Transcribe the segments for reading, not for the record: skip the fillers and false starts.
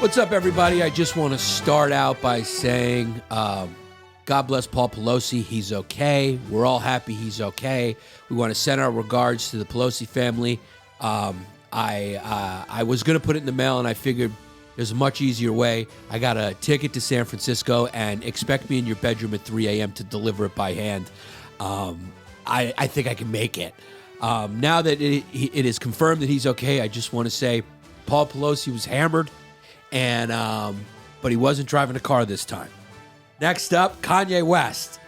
What's up, everybody? I just want to start out by saying God bless Paul Pelosi. He's okay. We're all happy he's okay. We want to send our regards to the Pelosi family. I was going to put it in the mail, and I figured there's a much easier way. I got a ticket to San Francisco, and expect me in your bedroom at 3 a.m. to deliver it by hand. I think I can make it. Now that it is confirmed that he's okay, I just want to say Paul Pelosi was hammered, and but he wasn't driving a car this time. Next up, Kanye West.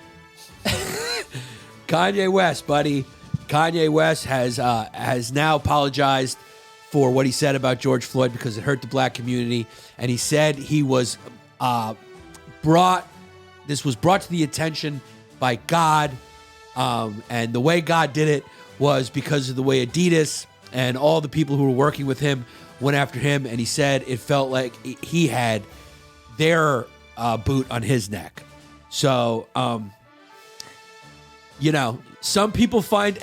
Kanye West, buddy. Kanye West has now apologized for what he said about George Floyd because it hurt the black community, and he said he was brought to the attention by God, and the way God did it was because of the way Adidas and all the people who were working with him went after him, and he said it felt like he had their boot on his neck. So, some people find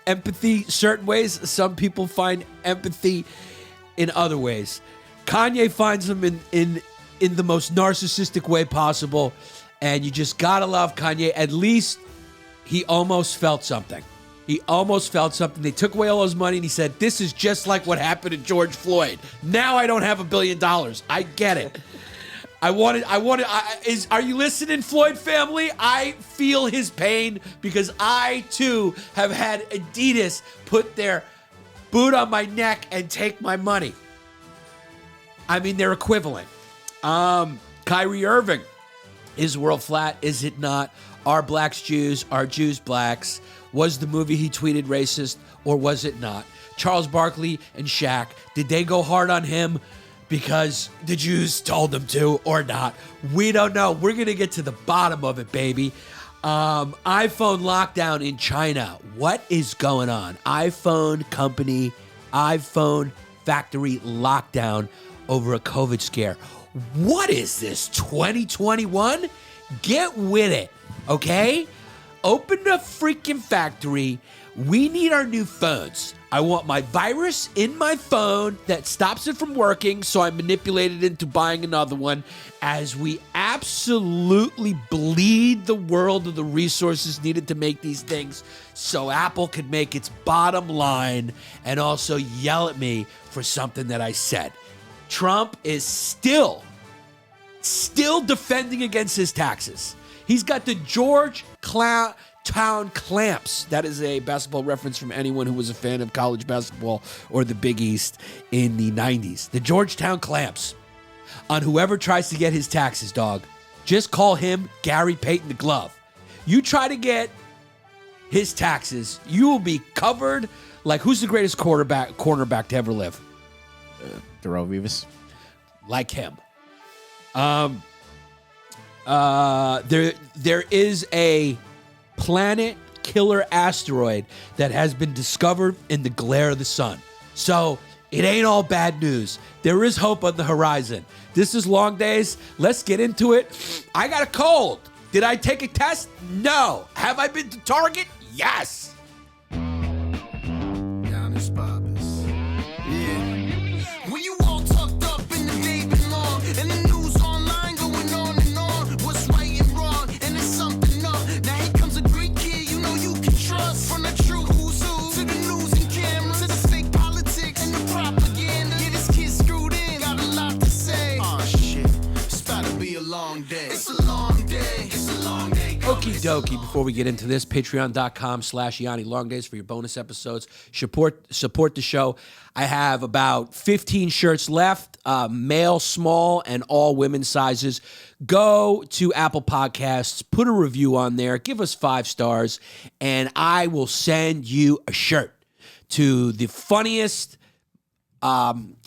empathy certain ways. Some people find empathy in other ways. Kanye finds them in the most narcissistic way possible, and you just gotta love Kanye. At least he almost felt something. He almost felt something. They took away all his money, and he said, "This is just like what happened to George Floyd. Now I don't have $1 billion. I get it. Are you listening, Floyd family? I feel his pain because I, too, have had Adidas put their boot on my neck and take my money. I mean, they're equivalent. Kyrie Irving. Is the world flat? Is it not? Are blacks Jews? Are Jews blacks? Was the movie he tweeted racist, or was it not? Charles Barkley and Shaq, did they go hard on him because the Jews told them to, or not? We don't know. We're going to get to the bottom of it, baby. iPhone lockdown in China. What is going on? iPhone factory lockdown over a COVID scare. What is this, 2021? Get with it, okay? Open the freaking factory. We need our new phones. I want my virus in my phone that stops it from working, so I manipulate it into buying another one as we absolutely bleed the world of the resources needed to make these things so Apple could make its bottom line and also yell at me for something that I said. Trump is still defending against his taxes. He's got the Georgetown Clamps. That is a basketball reference from anyone who was a fan of college basketball or the Big East in the 90s. The Georgetown Clamps on whoever tries to get his taxes, dog. Just call him Gary Payton the Glove. You try to get his taxes, you will be covered like who's the greatest cornerback to ever live? Darrelle Revis. Like him. There is a planet killer asteroid that has been discovered in the glare of the sun. So it ain't all bad news. There is hope on the horizon. This is Longdays. Let's get into it. I got a cold. Did I take a test? No. Have I been to Target? Yes. Yannis Pappas. Yeah. When you all tucked up in the day long, and the news online going on and on, what's right and wrong, and there's something up. Now here comes a great kid you know you can trust. From the true who's who, to the news and cameras, to the fake politics and the propaganda. Yeah, this kid screwed in, got a lot to say. Oh shit, it's about to be a long day. It's a long day. It's a long day. Okie dokie. Before we get into this, patreon.com/Yanni Longdays for your bonus episodes. Support the show. I have about 15 shirts left, male, small, and all women's sizes. Go to Apple Podcasts, put a review on there, give us 5 stars, and I will send you a shirt to the funniest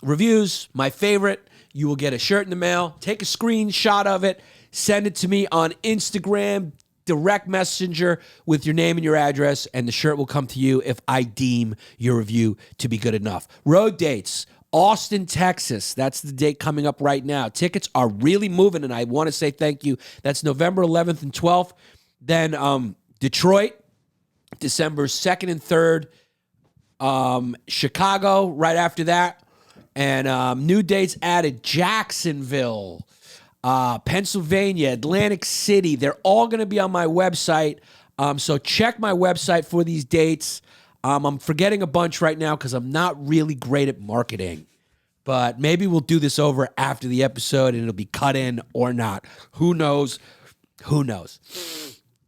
reviews, my favorite. You will get a shirt in the mail. Take a screenshot of it. Send it to me on Instagram, direct messenger with your name and your address, and the shirt will come to you if I deem your review to be good enough. Road dates, Austin, Texas. That's the date coming up right now. Tickets are really moving, and I want to say thank you. That's November 11th and 12th. Then Detroit, December 2nd and 3rd. Chicago right after that. And new dates added: Jacksonville, Pennsylvania, Atlantic City. They're all going to be on my website. So check my website for these dates. I'm forgetting a bunch right now because I'm not really great at marketing. But maybe we'll do this over after the episode and it'll be cut in or not. Who knows? Who knows?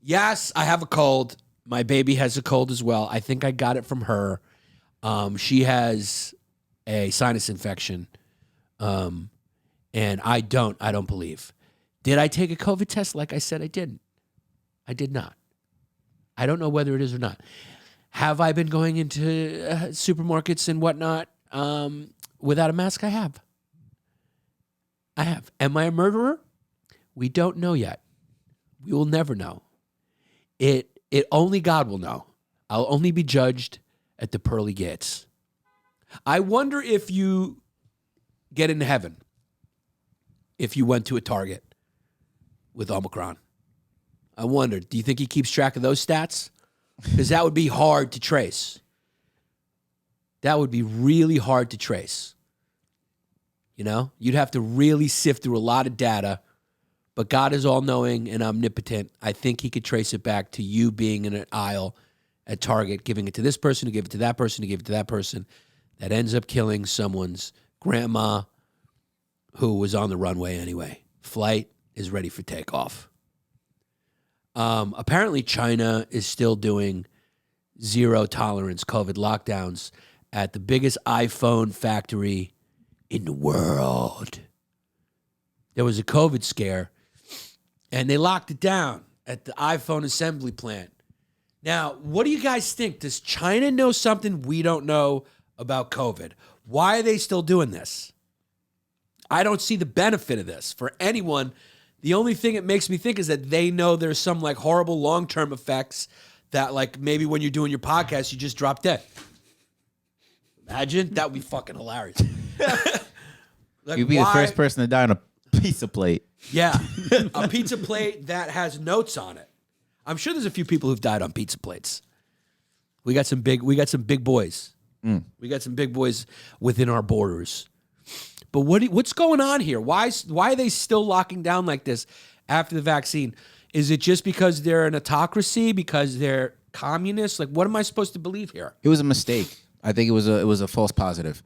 Yes, I have a cold. My baby has a cold as well. I think I got it from her. She has a sinus infection. And I don't believe. Did I take a COVID test like I said I didn't? I did not. I don't know whether it is or not. Have I been going into supermarkets and whatnot without a mask? I have. Am I a murderer? We don't know yet. We will never know. It only God will know. I'll only be judged at the pearly gates. I wonder if you get into heaven if you went to a Target with Omicron. I wonder, do you think he keeps track of those stats? Because that would be hard to trace. That would be really hard to trace. You know, you'd have to really sift through a lot of data, but God is all-knowing and omnipotent. I think he could trace it back to you being in an aisle at Target, giving it to this person, to give it to that person, to give it to that person. That ends up killing someone's grandma who was on the runway anyway. Flight is ready for takeoff. Apparently, China is still doing zero-tolerance COVID lockdowns at the biggest iPhone factory in the world. There was a COVID scare, and they locked it down at the iPhone assembly plant. Now, what do you guys think? Does China know something we don't know about COVID? Why are they still doing this? I don't see the benefit of this for anyone. The only thing it makes me think is that they know there's some like horrible long-term effects that like maybe when you're doing your podcast, you just drop dead. Imagine, that would be fucking hilarious. Like, You'd be the first person to die on a pizza plate. Yeah, a pizza plate that has notes on it. I'm sure there's a few people who've died on pizza plates. We got some big boys. We got some big boys within our borders. But what's going on here? Why are they still locking down like this after the vaccine? Is it just because they're an autocracy? Because they're communists? Like, what am I supposed to believe here? It was a mistake. I think it was a false positive.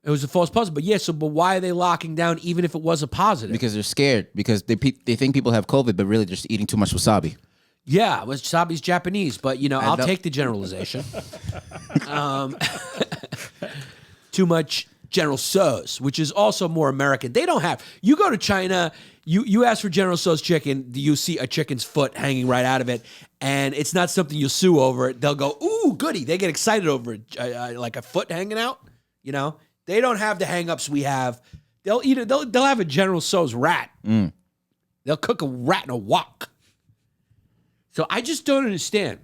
It was a false positive. But yeah, but why are they locking down even if it was a positive? Because they're scared. Because they think people have COVID, but really they're just eating too much wasabi. Yeah, wasabi's Japanese, but I'll take the generalization. Too much General Tso's, which is also more American. They don't have. You go to China, you ask for General Tso's chicken, you see a chicken's foot hanging right out of it, and it's not something you'll sue over. They'll go, ooh, goody. They get excited over it, like a foot hanging out. You know, they don't have the hang-ups we have. They'll eat it. They'll have a General Tso's rat. They'll cook a rat in a wok. So I just don't understand.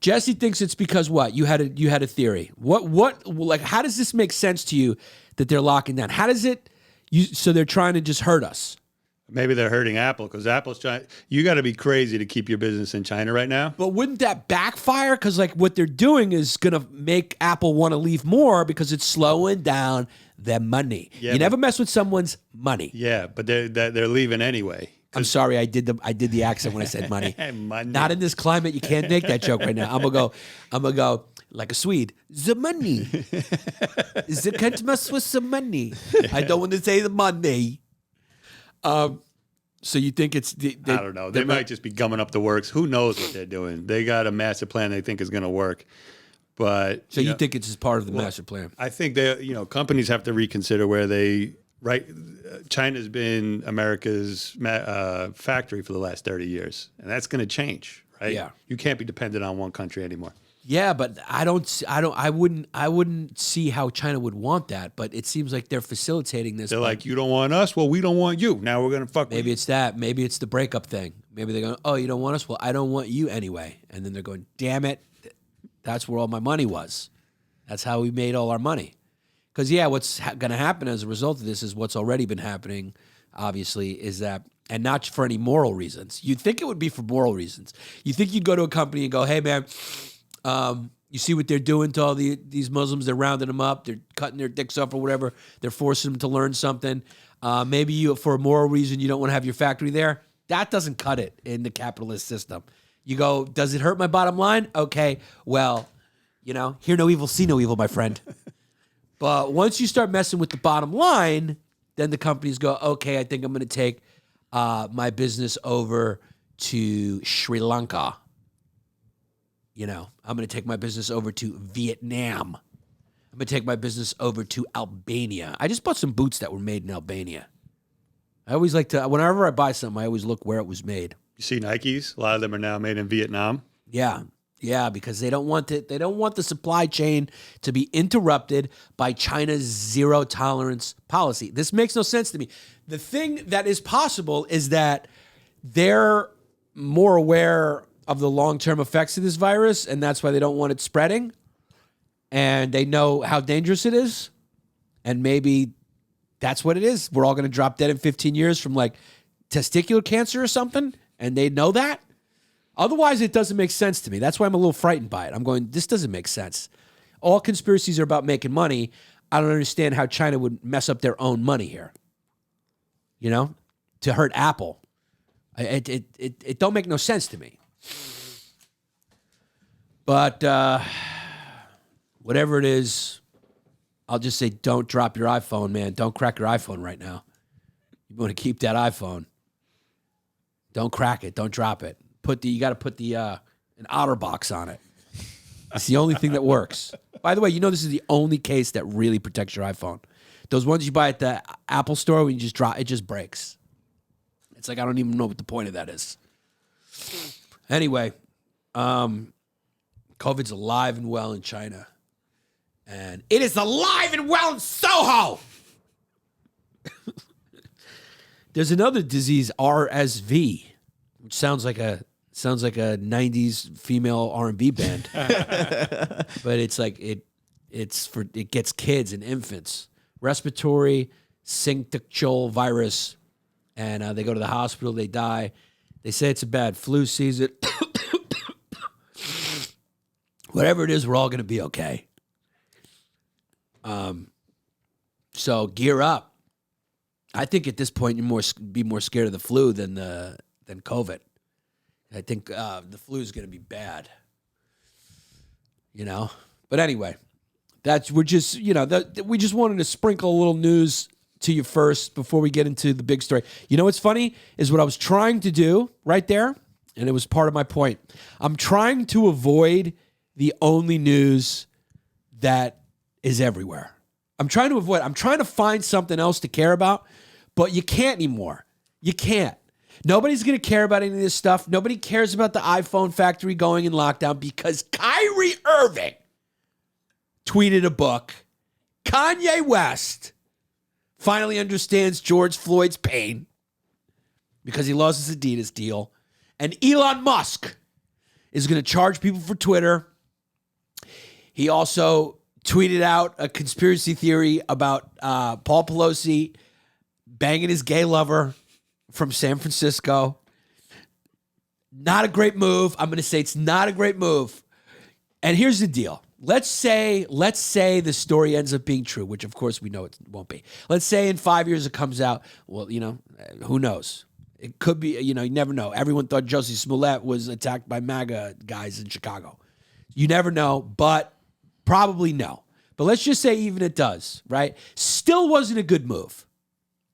Jesse thinks it's because what? You had a theory. What like how does this make sense to you that they're locking down? How does it so they're trying to just hurt us? Maybe they're hurting Apple because Apple's trying. You got to be crazy to keep your business in China right now. But wouldn't that backfire? Because like what they're doing is going to make Apple want to leave more because it's slowing down their money. Yeah, you never mess with someone's money. Yeah, but they're leaving anyway. I'm sorry, I did the accent when I said money. Money. Not in this climate. You can't make that joke right now. I'm gonna go like a Swede. The money. The can't mess with the money. I don't want to say the money. So you think it's I don't know. They might just be gumming up the works. Who knows what they're doing? They got a master plan they think is going to work. But so you think it's just part of the master plan? I think companies have to reconsider where they. Right, China's been America's factory for the last 30 years, and that's going to change. Right? Yeah, you can't be dependent on one country anymore. Yeah, but I wouldn't see how China would want that. But it seems like they're facilitating this. They're like, you don't want us, well, we don't want you. Now we're going to fuck. Maybe it's that. Maybe it's the breakup thing. Maybe they're going, oh, you don't want us, well, I don't want you anyway. And then they're going, damn it, that's where all my money was. That's how we made all our money. Because, what's going to happen as a result of this is what's already been happening, obviously, is that, and not for any moral reasons. You'd think it would be for moral reasons. You think you'd go to a company and go, hey, man, You see what they're doing to all these Muslims. They're rounding them up. They're cutting their dicks off or whatever. They're forcing them to learn something. Maybe you, for a moral reason, you don't want to have your factory there. That doesn't cut it in the capitalist system. You go, does it hurt my bottom line? Okay, well, hear no evil, see no evil, my friend. But once you start messing with the bottom line, then the companies go, okay, I think I'm going to take my business over to Sri Lanka. I'm going to take my business over to Vietnam. I'm going to take my business over to Albania. I just bought some boots that were made in Albania. I always like to, whenever I buy something, I always look where it was made. You see Nikes? A lot of them are now made in Vietnam. Yeah, because they don't want it. They don't want the supply chain to be interrupted by China's zero tolerance policy. This makes no sense to me. The thing that is possible is that they're more aware of the long-term effects of this virus, and that's why they don't want it spreading. And they know how dangerous it is, and maybe that's what it is. We're all going to drop dead in 15 years from like testicular cancer or something, and they know that. Otherwise, it doesn't make sense to me. That's why I'm a little frightened by it. I'm going, this doesn't make sense. All conspiracies are about making money. I don't understand how China would mess up their own money here. To hurt Apple. It don't make no sense to me. But whatever it is, I'll just say don't drop your iPhone, man. Don't crack your iPhone right now. You want to keep that iPhone. Don't crack it. Don't drop it. You got to put an OtterBox on it. It's the only thing that works. By the way, this is the only case that really protects your iPhone. Those ones you buy at the Apple store, when you just drop, it just breaks. It's like I don't even know what the point of that is. Anyway, COVID's alive and well in China. And it is alive and well in Soho. There's another disease, RSV, which sounds like a 90s female R&B band. But it's like it gets kids and infants. Respiratory syncytial virus. And they go to the hospital, they die. They say it's a bad flu season. Whatever it is, we're all going to be okay. So gear up. I think at this point you're be more scared of the flu than COVID. I think the flu is going to be bad. But anyway, we just wanted to sprinkle a little news to you first before we get into the big story. What's funny is what I was trying to do right there, and it was part of my point. I'm trying to avoid the only news that is everywhere. I'm trying to find something else to care about, but you can't anymore. You can't. Nobody's going to care about any of this stuff. Nobody cares about the iPhone factory going in lockdown because Kyrie Irving tweeted a book. Kanye West finally understands George Floyd's pain because he lost his Adidas deal. And Elon Musk is going to charge people for Twitter. He also tweeted out a conspiracy theory about Paul Pelosi banging his gay lover from San Francisco. Not a great move. I'm going to say it's not a great move. And here's the deal. Let's say the story ends up being true, which of course we know it won't be. Let's say in 5 years it comes out. Well, who knows? It could be, you never know. Everyone thought Jussie Smollett was attacked by MAGA guys in Chicago. You never know, but probably no. But let's just say even it does, right? Still wasn't a good move.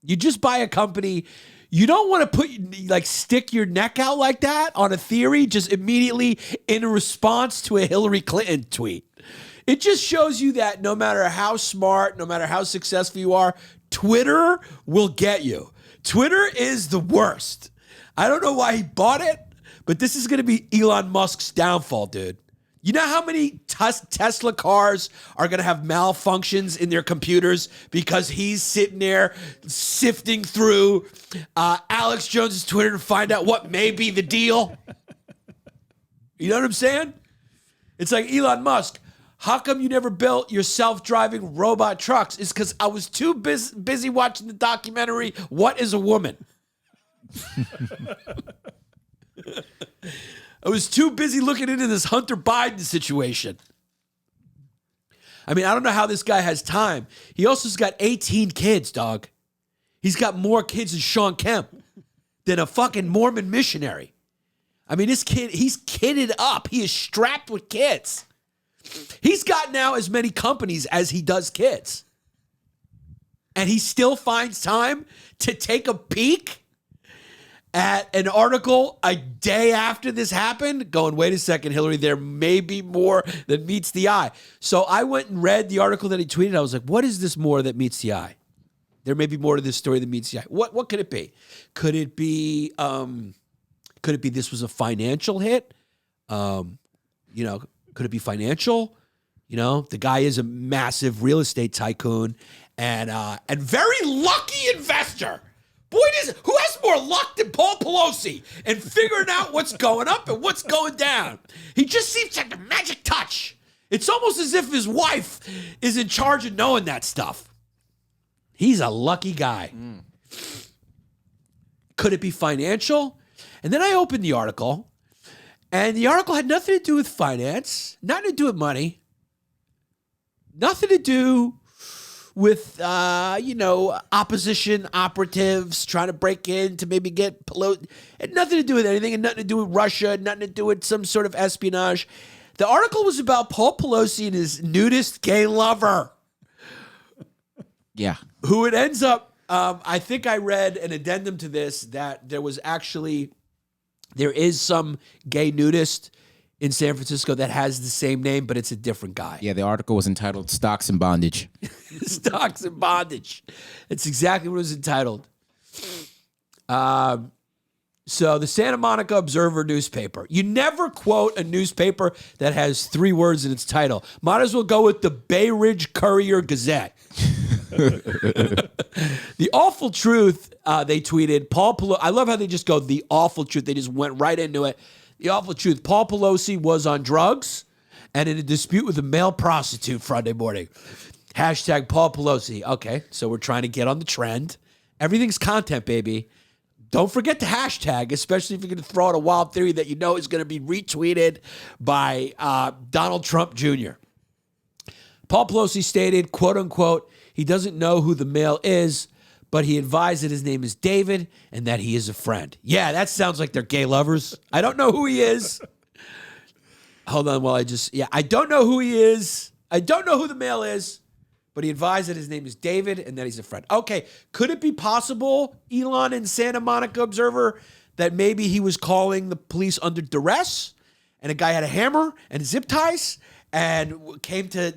You just buy a company. You don't want to stick your neck out like that on a theory just immediately in a response to a Hillary Clinton tweet. It just shows you that no matter how smart, no matter how successful you are, Twitter will get you. Twitter is the worst. I don't know why he bought it, but this is going to be Elon Musk's downfall, dude. You know how many Tesla cars are going to have malfunctions in their computers because he's sitting there sifting through Alex Jones's Twitter to find out what may be the deal? You know what I'm saying? It's like, Elon Musk, how come you never built your self-driving robot trucks? It's because I was too busy watching the documentary, What is a Woman? I was too busy looking into this Hunter Biden situation. I mean, I don't know how this guy has time. He also's got 18 kids, dog. He's got more kids than Sean Kemp, than a fucking Mormon missionary. I mean, this kid, he's kidded up. He is strapped with kids. He's got now as many companies as he does kids. And he still finds time to take a peek at an article a day after this happened, going, wait a second, Hillary, there may be more than meets the eye. So I went and read the article that he tweeted. I was like, what is this more that meets the eye? There may be more to this story than meets the eye. What could it be? Could it be this was a financial hit? Could it be financial? The guy is a massive real estate tycoon and very lucky investor. Boy, who has more luck than Paul Pelosi in figuring out what's going up and what's going down? He just seems like a magic touch. It's almost as if his wife is in charge of knowing that stuff. He's a lucky guy. Could it be financial? And then I opened the article, and the article had nothing to do with finance, nothing to do with money, nothing to do with, opposition operatives trying to break in to maybe get Pelosi. It had nothing to do with anything, and nothing to do with Russia, nothing to do with some sort of espionage. The article was about Paul Pelosi and his nudist gay lover. Yeah. Who it ends up, I think I read an addendum to this that there is some gay nudist in San Francisco that has the same name, but it's a different guy. Yeah, the article was entitled Stocks and Bondage. Stocks and Bondage. It's exactly what it was entitled. So the Santa Monica Observer newspaper. You never quote a newspaper that has 3 words in its title. Might as well go with the Bay Ridge Courier Gazette. The awful truth, they tweeted, I love how they just go, the awful truth. They just went right into it. The awful truth, Paul Pelosi was on drugs and in a dispute with a male prostitute Friday morning. Hashtag Paul Pelosi. Okay, so we're trying to get on the trend. Everything's content, baby. Don't forget to hashtag, especially if you're going to throw out a wild theory that you know is going to be retweeted by Donald Trump Jr. Paul Pelosi stated, quote unquote, he doesn't know who the male is, but he advised that his name is David and that he is a friend. Yeah, that sounds like they're gay lovers. I don't know who he is. Hold on I don't know who he is. I don't know who the male is, but he advised that his name is David and that he's a friend. Okay, could it be possible, Elon in Santa Monica Observer, that maybe he was calling the police under duress and a guy had a hammer and zip ties and came to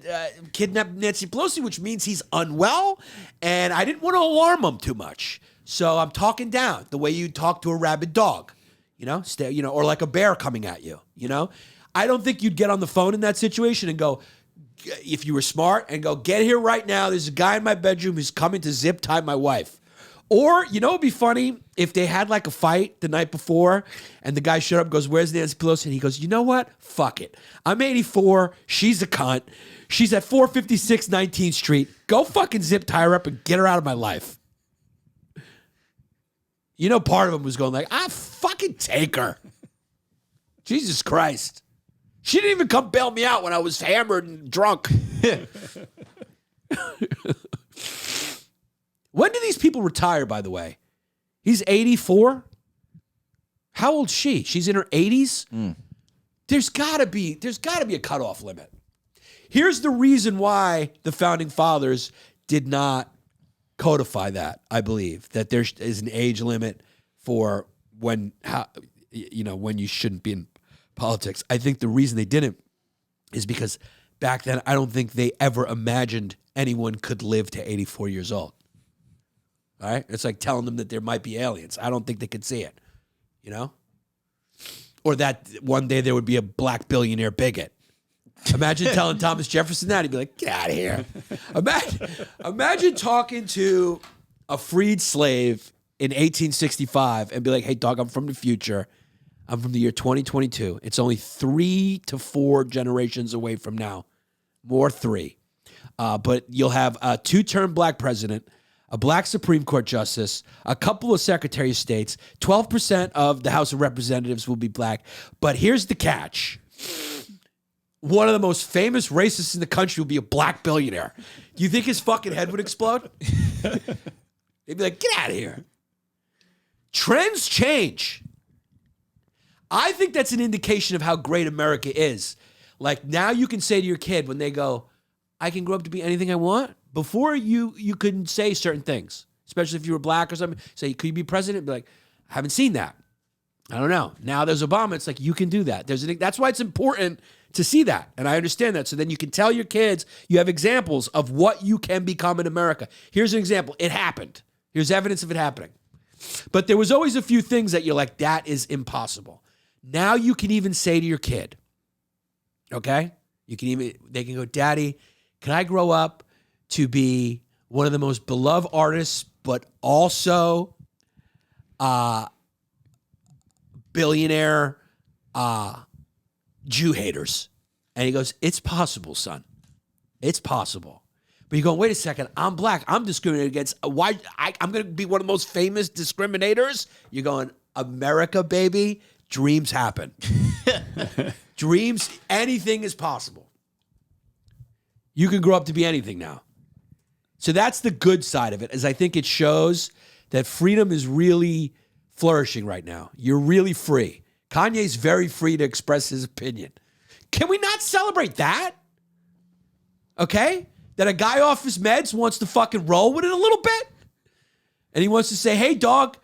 kidnap Nancy Pelosi, which means he's unwell, and I didn't want to alarm him too much. So I'm talking down the way you talk to a rabid dog, or like a bear coming at you, I don't think you'd get on the phone in that situation and go, if you were smart, and go, get here right now. There's a guy in my bedroom who's coming to zip tie my wife. Or, it'd be funny if they had like a fight the night before and the guy showed up and goes, where's Nancy Pelosi? And he goes, you know what? Fuck it. I'm 84. She's a cunt. She's at 456 19th Street. Go fucking zip tie her up and get her out of my life. Part of him was going like, fucking take her. Jesus Christ. She didn't even come bail me out when I was hammered and drunk. When do these people retire, by the way? He's 84? How old's she? She's in her 80s? There's gotta be a cutoff limit. Here's the reason why the founding fathers did not codify that, I believe, that there is an age limit for when you shouldn't be in politics. I think the reason they didn't is because back then I don't think they ever imagined anyone could live to 84 years old. All right? It's like telling them that there might be aliens. I don't think they could see it, Or that one day there would be a black billionaire bigot. Imagine telling Thomas Jefferson that. He'd be like, get out of here. Imagine talking to a freed slave in 1865 and be like, hey, dog, I'm from the future. I'm from the year 2022. It's only 3 to 4 generations away from now. More 3. But you'll have a 2-term black president, a black Supreme Court justice, a couple of Secretary of States, 12% of the House of Representatives will be black. But here's the catch. one of the most famous racists in the country would be a black billionaire. Do you think his fucking head would explode? They'd be like, get out of here. Trends change. I think that's an indication of how great America is. Like, now you can say to your kid when they go, I can grow up to be anything I want. Before, you couldn't say certain things, especially if you were black or something. Say, could you be president? Be like, I haven't seen that. I don't know. Now there's Obama. It's like, you can do that. That's why it's important to see that. And I understand that. So then you can tell your kids, you have examples of what you can become in America. Here's an example. It happened. Here's evidence of it happening. But there was always a few things that you're like, that is impossible. Now you can even say to your kid, okay? They can go, Daddy, can I grow up to be one of the most beloved artists, but also billionaire Jew haters? And he goes, it's possible, son. It's possible. But you're going, wait a second, I'm black. I'm discriminated against. Why? I'm going to be one of the most famous discriminators? You're going, America, baby, dreams happen. Dreams, anything is possible. You can grow up to be anything now. So that's the good side of it, is I think it shows that freedom is really flourishing right now. You're really free. Kanye's very free to express his opinion. Can we not celebrate that? Okay? That a guy off his meds wants to fucking roll with it a little bit? And he wants to say, hey, dog,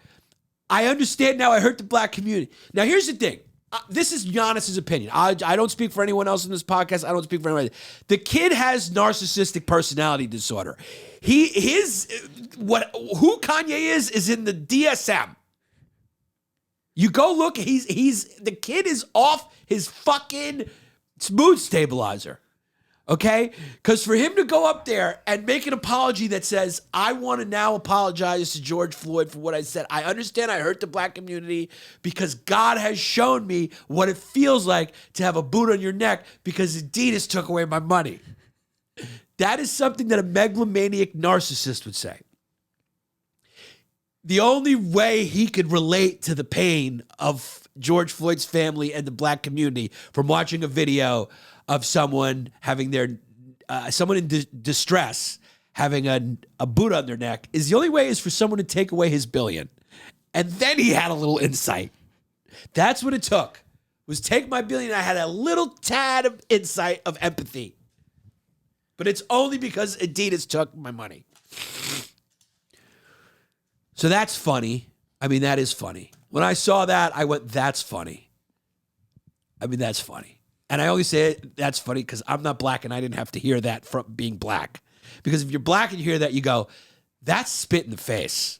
I understand now I hurt the black community. Now, here's the thing. This is Yannis's opinion. I don't speak for anyone else in this podcast. I don't speak for anyone. The kid has narcissistic personality disorder. Who Kanye is in the DSM. You go look, the kid is off his fucking mood stabilizer. Okay? Because for him to go up there and make an apology that says, I want to now apologize to George Floyd for what I said. I understand I hurt the black community because God has shown me what it feels like to have a boot on your neck because Adidas took away my money. That is something that a megalomaniac narcissist would say. The only way he could relate to the pain of George Floyd's family and the black community from watching a video of someone having someone in distress having a boot on their neck is the only way is for someone to take away his billion. And then he had a little insight. That's what it took, was take my billion. I had a little tad of insight of empathy. But it's only because Adidas took my money. So that's funny. I mean, that is funny. When I saw that, I went, that's funny. I mean, that's funny. And I only say that's funny because I'm not black and I didn't have to hear that from being black. Because if you're black and you hear that, you go, that's spit in the face.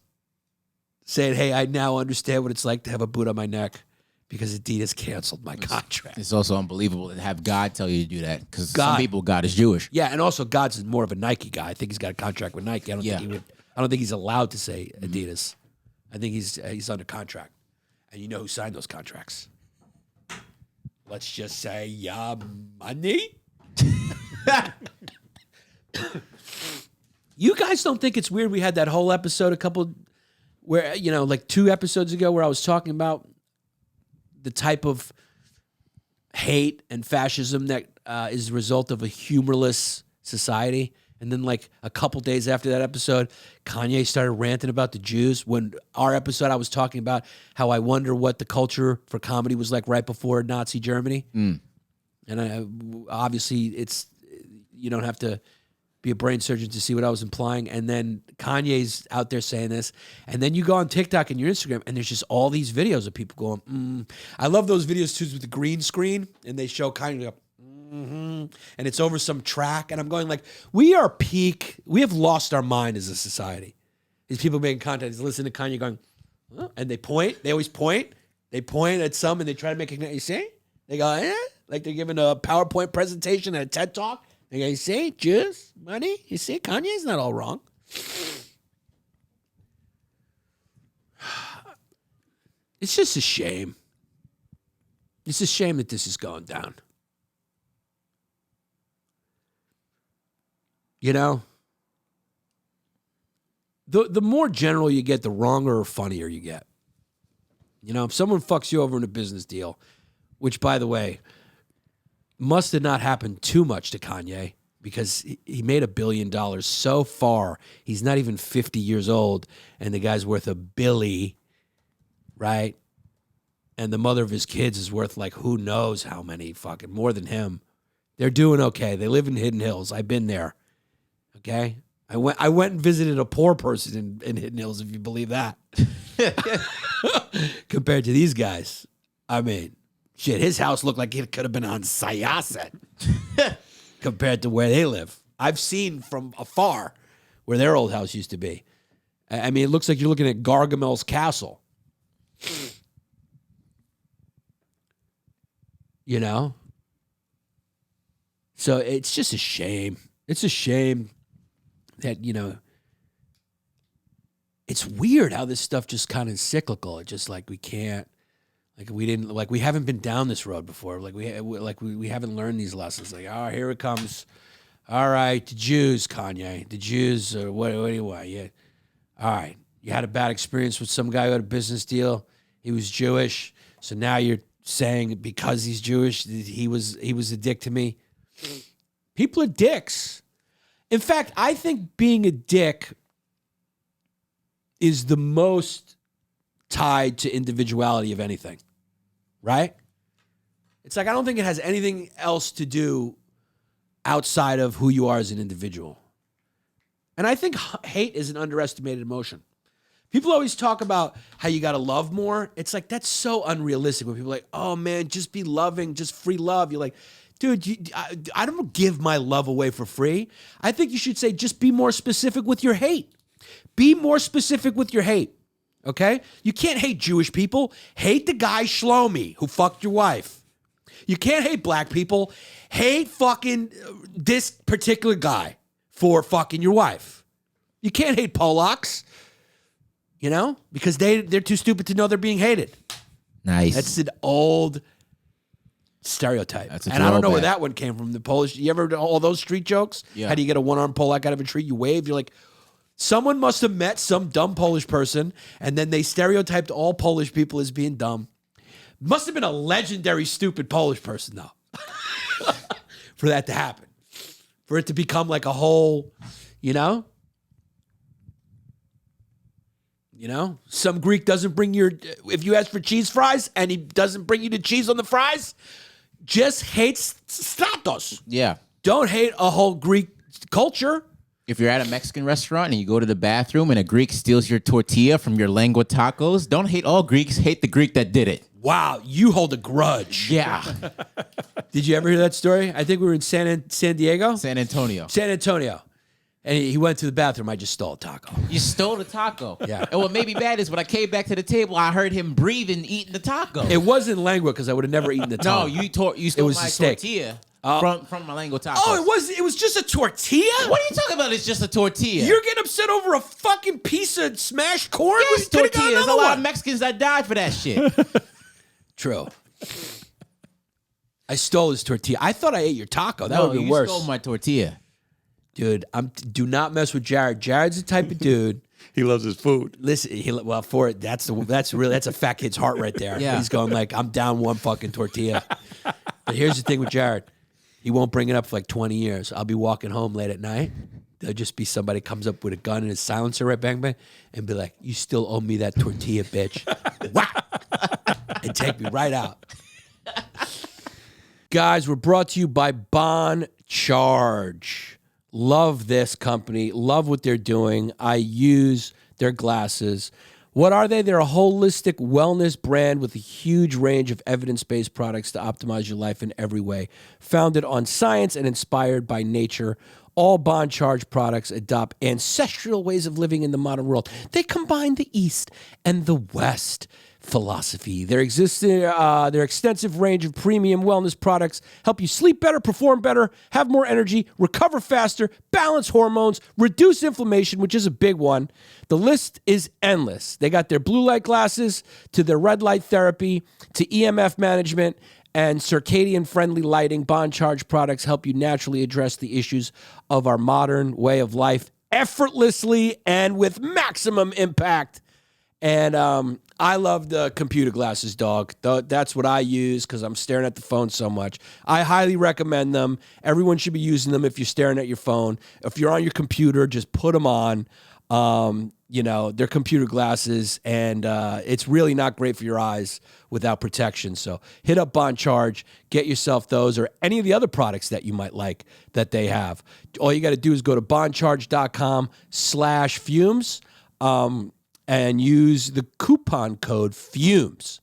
Saying, hey, I now understand what it's like to have a boot on my neck because Adidas canceled my contract. It's also unbelievable to have God tell you to do that because some people, God is Jewish. Yeah, and also God's more of a Nike guy. I think he's got a contract with Nike. I don't think he's allowed to say Adidas. I think he's under contract. And you know who signed those contracts? Let's just say money. You guys don't think it's weird we had that whole episode where, like 2 episodes ago where I was talking about the type of hate and fascism that is the result of a humorless society? And then like a couple days after that episode, Kanye started ranting about the Jews. When our episode, I was talking about how I wonder what the culture for comedy was like right before Nazi Germany. And obviously you don't have to be a brain surgeon to see what I was implying. And then Kanye's out there saying this. And then you go on TikTok and your Instagram and there's just all these videos of people going, I love those videos too with the green screen. And they show Kanye and it's over some track, and I'm going like, we have lost our mind as a society. These people making content, listen to Kanye going, oh, and they always point at some and they try to make it, you see? They go, like they're giving a PowerPoint presentation at a TED Talk. They go, you see, Jews, money, you see, Kanye's not all wrong. It's just a shame. It's a shame that this is going down. You know, the more general you get, the wronger or funnier you get. You know, if someone fucks you over in a business deal, which, by the way, must have not happened too much to Kanye because he made $1 billion so far. He's not even 50 years old, and the guy's worth $1 billion, right? And the mother of his kids is worth like who knows how many fucking more than him. They're doing okay. They live in Hidden Hills. I've been there. Okay? I went and visited a poor person in Hidden Hills, if you believe that. Compared to these guys. I mean, shit, his house looked like it could have been on Syosset compared to where they live. I've seen from afar where their old house used to be. I mean, it looks like you're looking at Gargamel's castle. You know? So it's just a shame. It's a shame that, you know, it's weird how this stuff just kind of cyclical. It's just like we can't, like we haven't been down this road before. Like we haven't learned these lessons. Like, oh, here it comes. All right, the Jews, Kanye, the Jews, or what do you want? Yeah. All right, you had a bad experience with some guy who had a business deal. He was Jewish, so now you're saying because he's Jewish, he was a dick to me. People are dicks. In fact, I think being a dick is the most tied to individuality of anything, right? It's like I don't think it has anything else to do outside of who you are as an individual. And I think hate is an underestimated emotion. People always talk about how you got to love more. It's like, that's so unrealistic when people are like, oh man, just be loving, just free love. You're like, dude, I don't give my love away for free. I think you should say, just be more specific with your hate. Be more specific with your hate, okay? You can't hate Jewish people. Hate the guy Shlomi who fucked your wife. You can't hate black people. Hate fucking this particular guy for fucking your wife. You can't hate Polacks, you know, because they're too stupid to know they're being hated. Nice. That's an old stereotype. That's a and I don't know where throwback. that one came from. The Polish. You ever all those street jokes? Yeah. How do you get a one-armed Polak out of a tree? You wave. You're like, someone must have met some dumb Polish person, and then they stereotyped all Polish people as being dumb. Must have been a legendary stupid Polish person, though, for that to happen. For it to become like a whole, you know? You know? Some Greek doesn't bring if you ask for cheese fries and he doesn't bring you the cheese on the fries, just hates stratos. Yeah. Don't hate a whole Greek culture. If you're at a Mexican restaurant and you go to the bathroom and a Greek steals your tortilla from your lengua tacos, don't hate all Greeks. Hate the Greek that did it. Wow, you hold a grudge. Yeah. Did you ever hear that story? I think we were in San Diego? San Antonio. San Antonio. And he went to the bathroom. I just stole a taco. You stole the taco. Yeah. And what made me bad is when I came back to the table, I heard him breathing, eating the taco. It wasn't lengua because I would have never eaten the taco. No, you stole was my a steak. tortilla from my lengua tacos. Oh, it was just a tortilla? What are you talking about? It's just a tortilla. You're getting upset over a fuking piece of smashed corn? Yes, We could've got tortilla. There's a another lot one. of Mexicans that died for that shit. True. I stole his tortilla. I thought I ate your taco. That No, would have been you worse. stole my tortilla. Dude, do not mess with Jared. Jared's the type of dude. He loves his food. Listen, that's a fat kid's heart right there. Yeah. He's going like, I'm down one fucking tortilla. But here's the thing with Jared. He won't bring it up for like 20 years. I'll be walking home late at night. There'll just be somebody comes up with a gun and a silencer right bang bang and be like, you still owe me that tortilla, bitch. Whack! And take me right out. Guys, we're brought to you by Bon Charge. Love this company. Love what they're doing. I use their glasses. What are they? They're a holistic wellness brand with a huge range of evidence-based products to optimize your life in every way. Founded on science and inspired by nature, all Bon Charge products adopt ancestral ways of living in the modern world. They combine the East and the West philosophy. Their extensive range of premium wellness products help you sleep better, perform better, have more energy, recover faster, balance hormones, reduce inflammation, which is a big one. The list is endless. They got their blue light glasses to their red light therapy to EMF management and circadian-friendly lighting. Bon Charge products help you naturally address the issues of our modern way of life effortlessly and with maximum impact. And I love the computer glasses, dog. That's what I use because I'm staring at the phone so much. I highly recommend them. Everyone should be using them if you're staring at your phone. If you're on your computer, just put them on. They're computer glasses, and it's really not great for your eyes without protection. So hit up Bond Charge, get yourself those or any of the other products that you might like that they have. All you got to do is go to bondcharge.com/fumes and use the coupon code FUMES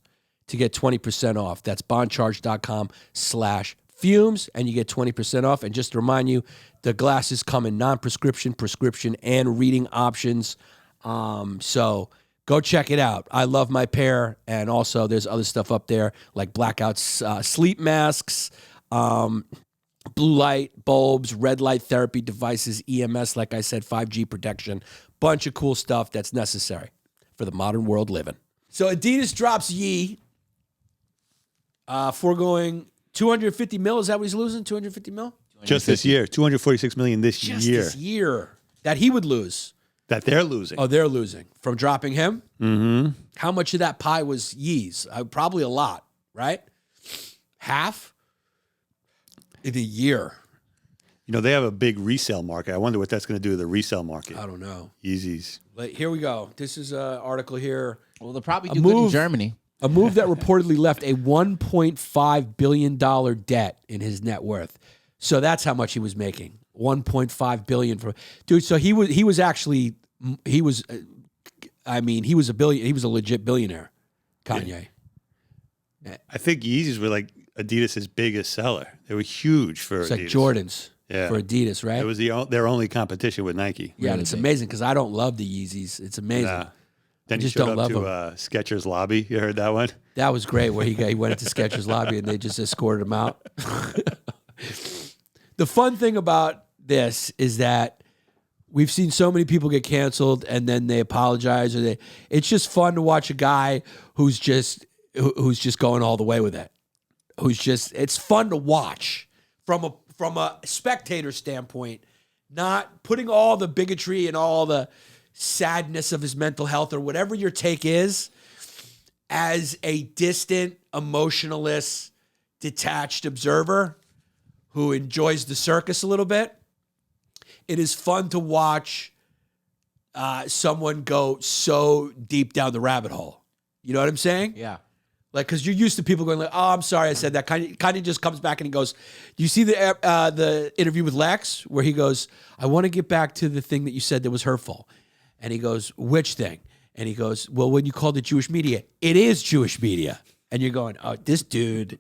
to get 20% off. That's bondcharge.com/fumes, and you get 20% off. And just to remind you, the glasses come in non-prescription, prescription, and reading options. So go check it out. I love my pair, and also there's other stuff up there like blackout sleep masks, blue light bulbs, red light therapy devices, EMS, like I said, 5G protection, bunch of cool stuff that's necessary for the modern world living. So Adidas drops Yee, foregoing 250 mil. Is that what he's losing? 250 mil? Just this year, 246 million this Just year this year that he would lose. that they're losing. Oh, they're losing from dropping him? Mm-hmm. How much of that pie was Yee's? Probably a lot, right? Half? In a year. They have a big resale market. I wonder what that's going to do to the resale market. I don't know. Yeezys. Here we go. This is an article here. Well, they'll probably do good in Germany. A move that reportedly left a $1.5 billion debt in his net worth. So that's how much he was making. $1.5 billion for dude. So he was a legit billionaire. Kanye. Yeah. I think Yeezys were like Adidas' biggest seller. They were huge for It's Adidas. like Jordans for Adidas, right? It was their only competition with Nike. Yeah, and it's amazing because I don't love the Yeezys. It's amazing. Nah. Then I he just showed don't up love to Skechers lobby. You heard that one? That was great where he went into Skechers lobby and they just escorted him out. The fun thing about this is that we've seen so many people get canceled and then they apologize it's just fun to watch a guy who's just going all the way with it. It's fun to watch from a spectator standpoint, not putting all the bigotry and all the sadness of his mental health or whatever your take is as a distant, emotionless, detached observer who enjoys the circus a little bit. It is fun to watch someone go so deep down the rabbit hole. You know what I'm saying? Yeah. Like, because you're used to people going like, "Oh, I'm sorry, I said that." Kanye just comes back and he goes, "Do you see the interview with Lex where he goes, I want to get back to the thing that you said that was hurtful," and he goes, "Which thing?" And he goes, "Well, when you called it Jewish media, it is Jewish media," and you're going, "Oh, this dude,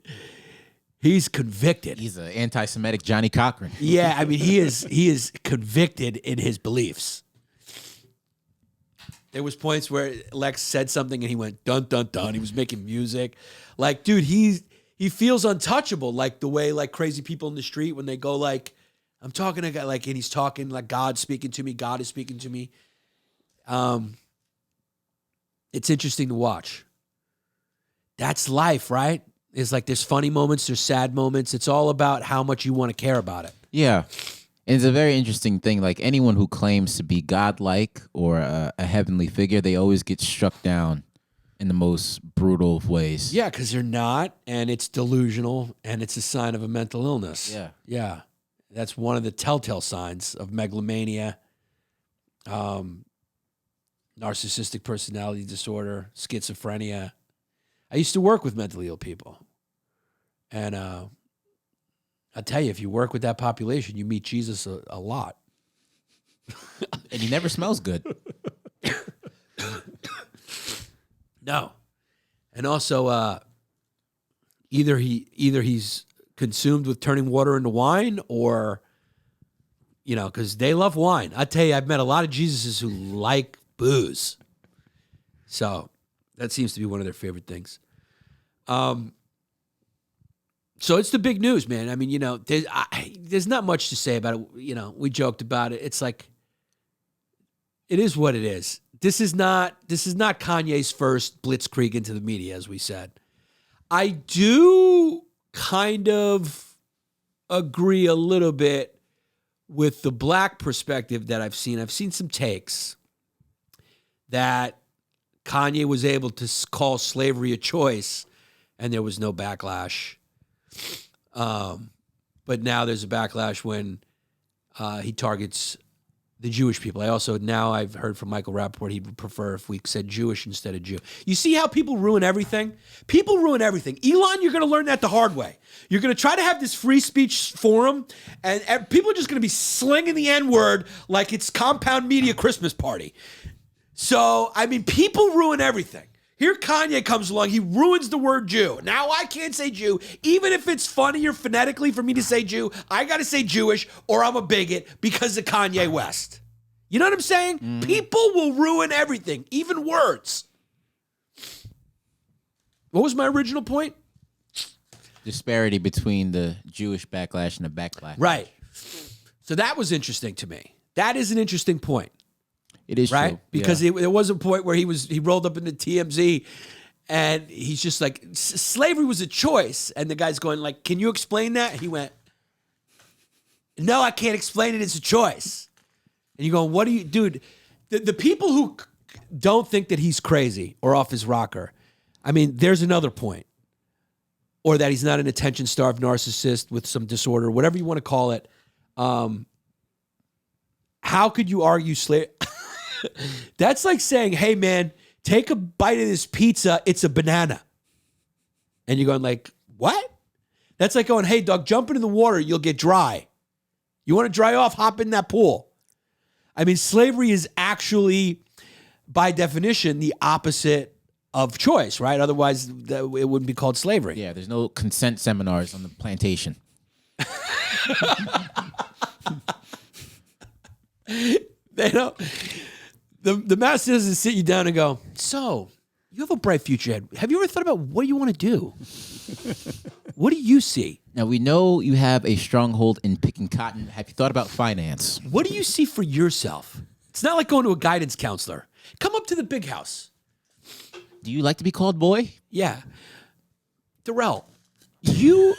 he's convicted. He's an anti-Semitic Johnny Cochran." Yeah, I mean, he is convicted in his beliefs. There was points where Lex said something and he went dun dun dun. He was making music, like, dude, he feels untouchable, like the way like crazy people in the street when they go like, "I'm talking to a guy," like, and he's talking like God's speaking to me. God is speaking to me. It's interesting to watch. That's life, right? It's like there's funny moments, there's sad moments. It's all about how much you want to care about it. Yeah. And it's a very interesting thing. Like anyone who claims to be godlike or a heavenly figure, they always get struck down in the most brutal ways. Yeah, because they're not, and it's delusional, and it's a sign of a mental illness. Yeah. Yeah. That's one of the telltale signs of megalomania, narcissistic personality disorder, schizophrenia. I used to work with mentally ill people. And I'll tell you, if you work with that population, you meet Jesus a lot. And he never smells good. No. And also, either he's consumed with turning water into wine or, because they love wine. I tell you, I've met a lot of Jesuses who like booze. So that seems to be one of their favorite things. So it's the big news, man. I mean, there's not much to say about it. We joked about it. It's like, it is what it is. This is not Kanye's first blitzkrieg into the media, as we said. I do kind of agree a little bit with the black perspective that I've seen. I've seen some takes that Kanye was able to call slavery a choice, and there was no backlash. But now there's a backlash when he targets the Jewish people. I've heard from Michael Rappaport he would prefer if we said Jewish instead of Jew. You see how people ruin everything? People ruin everything. Elon, you're going to learn that the hard way. You're going to try to have this free speech forum, and people are just going to be slinging the N-word like it's Compound Media Christmas party. So, I mean, people ruin everything. Here Kanye comes along, he ruins the word Jew. Now I can't say Jew. Even if it's funnier phonetically for me to say Jew, I got to say Jewish or I'm a bigot because of Kanye West. You know what I'm saying? People will ruin everything, even words. What was my original point? Disparity between the Jewish backlash and the backlash. Right. So that was interesting to me. That is an interesting point. It is right? true. Because there was a point where he rolled up into TMZ and he's just like, slavery was a choice. And the guy's going like, can you explain that? And he went, no, I can't explain it. It's a choice. And you're going, what do you, dude, the people who don't think that he's crazy or off his rocker, I mean, there's another point. Or that he's not an attention-starved narcissist with some disorder, whatever you want to call it. How could you argue slavery? That's like saying, hey, man, take a bite of this pizza. It's a banana. And you're going like, what? That's like going, hey, dog, jump into the water. You'll get dry. You want to dry off? Hop in that pool. I mean, slavery is actually, by definition, the opposite of choice, right? Otherwise, it wouldn't be called slavery. Yeah, there's no consent seminars on the plantation. They don't. The master doesn't sit you down and go, so, you have a bright future ahead. Have you ever thought about what you want to do? What do you see? Now, we know you have a stronghold in picking cotton. Have you thought about finance? What do you see for yourself? It's not like going to a guidance counselor. Come up to the big house. Do you like to be called boy? Yeah. Darrell, you're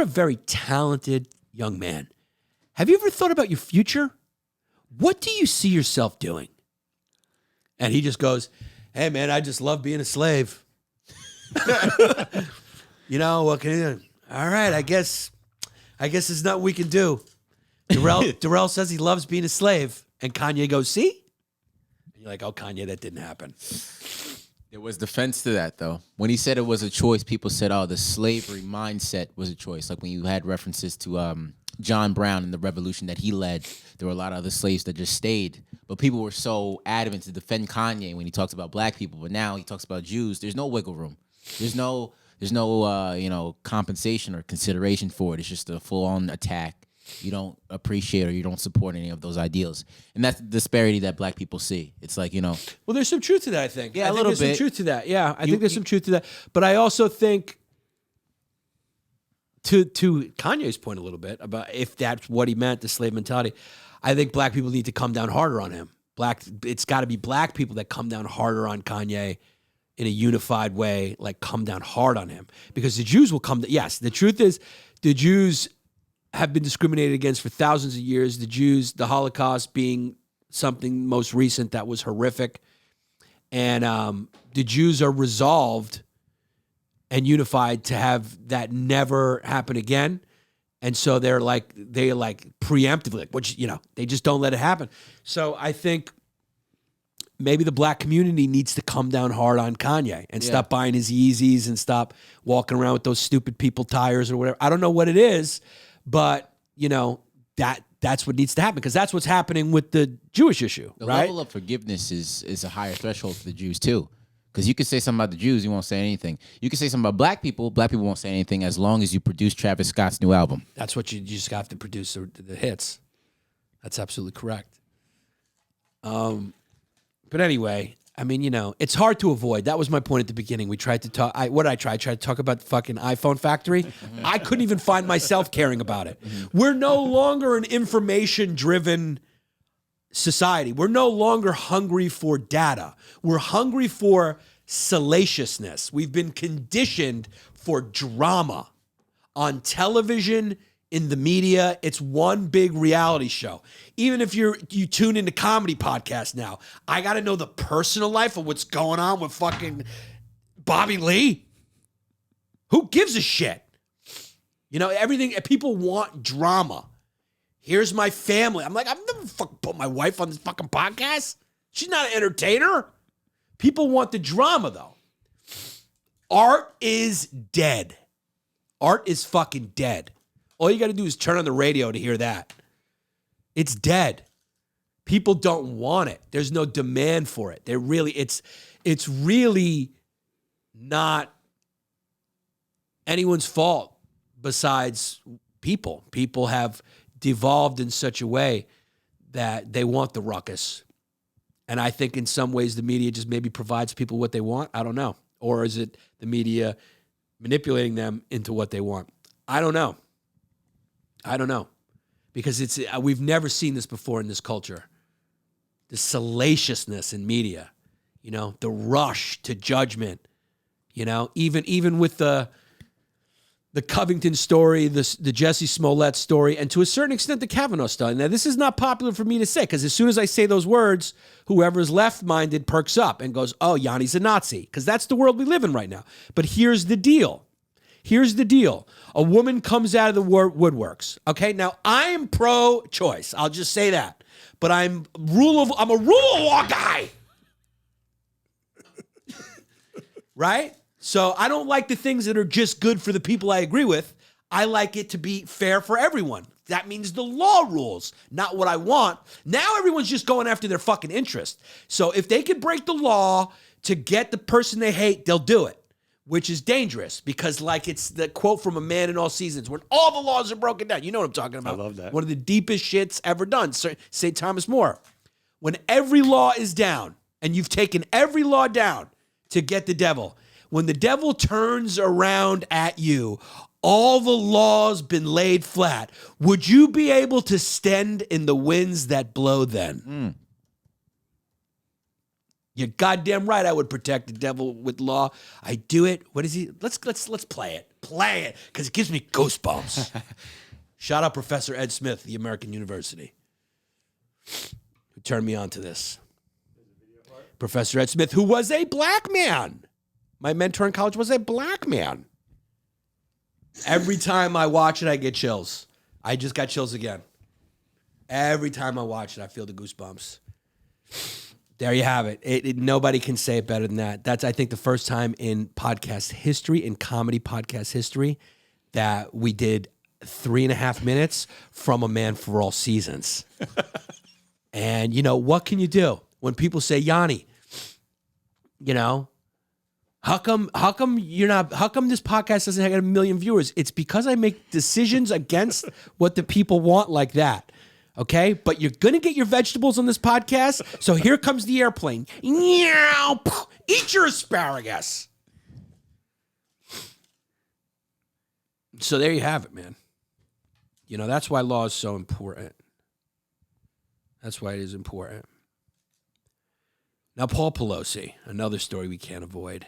a very talented young man. Have you ever thought about your future? What do you see yourself doing? And he just goes, hey, man, I just love being a slave. You know, what can you do? All right, I guess there's nothing we can do. Darrell says he loves being a slave. And Kanye goes, see? And you're like, oh, Kanye, that didn't happen. There was defense to that, though. When he said it was a choice, people said, oh, the slavery mindset was a choice. Like when you had references to John Brown and the revolution that he led, there were a lot of other slaves that just stayed. But people were so adamant to defend Kanye when he talks about black people. But now he talks about Jews. There's no wiggle room. There's no compensation or consideration for it. It's just a full-on attack. You don't appreciate or you don't support any of those ideals. And that's the disparity that black people see. It's like, Well, there's some truth to that, I think. Yeah, I a think little there's bit. some truth to that. Yeah, I think there's some truth to that. But I also think, to Kanye's point a little bit, about if that's what he meant, the slave mentality, I think black people need to come down harder on him. It's got to be black people that come down harder on Kanye in a unified way, like come down hard on him. Because the Jews will come, yes, the truth is the Jews have been discriminated against for thousands of years. The Holocaust being something most recent that was horrific. And the Jews are resolved and unified to have that never happen again. And so they're preemptively, they just don't let it happen. So I think maybe the black community needs to come down hard on Kanye and stop buying his Yeezys and stop walking around with those stupid people tires or whatever. I don't know what it is, but that's what needs to happen because that's what's happening with the Jewish issue, The right? level of forgiveness is a higher threshold for the Jews too. Because you could say something about the Jews, you won't say anything. You could say something about black people won't say anything as long as you produce Travis Scott's new album. That's what you just have to produce the hits. That's absolutely correct. But anyway, I mean, it's hard to avoid. That was my point at the beginning. We tried to talk. What did I try? I tried to talk about the fucking iPhone factory. I couldn't even find myself caring about it. We're no longer an information-driven society. We're no longer hungry for data. We're hungry for salaciousness. We've been conditioned for drama on television, in the media. It's one big reality show. Even if you tune into comedy podcasts now, I got to know the personal life of what's going on with fucking Bobby Lee. Who gives a shit? You know, everything, people want drama. Here's my family. I'm like, I've never fucking put my wife on this fucking podcast. She's not an entertainer. People want the drama, though. Art is dead. Art is fucking dead. All you got to do is turn on the radio to hear that. It's dead. People don't want it. There's no demand for it. It's really not anyone's fault besides people. People have devolved in such a way that they want the ruckus. And I think in some ways the media just maybe provides people what they want. I don't know. Or is it the media manipulating them into what they want? I don't know. Because we've never seen this before in this culture. The salaciousness in media, you know, the rush to judgment, you know, even with the Covington story, the Jesse Smollett story, and to a certain extent, the Kavanaugh story. Now, this is not popular for me to say, because as soon as I say those words, whoever's left-minded perks up and goes, oh, Yanni's a Nazi, because that's the world we live in right now. But here's the deal. A woman comes out of the woodworks. Okay, now I am pro-choice. I'll just say that. But I'm a rule of law guy. Right? So I don't like the things that are just good for the people I agree with. I like it to be fair for everyone. That means the law rules, not what I want. Now everyone's just going after their fucking interest. So if they can break the law to get the person they hate, they'll do it, which is dangerous because, like, it's the quote from A Man in All Seasons, when all the laws are broken down. You know what I'm talking about. I love that. One of the deepest shits ever done. St. Thomas More. When every law is down and you've taken every law down to get the devil, when the devil turns around at you, all the laws been laid flat, would you be able to stand in the winds that blow then? You're goddamn right I would protect the devil with law. I do it. What is he? Let's play it. Play it, because it gives me goosebumps. Shout out Professor Ed Smith, the American University, who turned me on to this. Professor Ed Smith, who was a black man. My mentor in college was a black man. Every time I watch it, I get chills. I just got chills again. Every time I watch it, I feel the goosebumps. There you have it. Nobody can say it better than that. That's, I think, the first time in podcast history, in comedy podcast history, that we did 3.5 minutes from A Man for All Seasons. And, you know, what can you do? When people say, Yanni, you know, how come this podcast doesn't have 1 million viewers? It's because I make decisions against what the people want like that. Okay? But you're going to get your vegetables on this podcast. So here comes the airplane. Eat your asparagus. So there you have it, man. You know, that's why law is so important. That's why it is important. Now, Paul Pelosi, another story we can't avoid.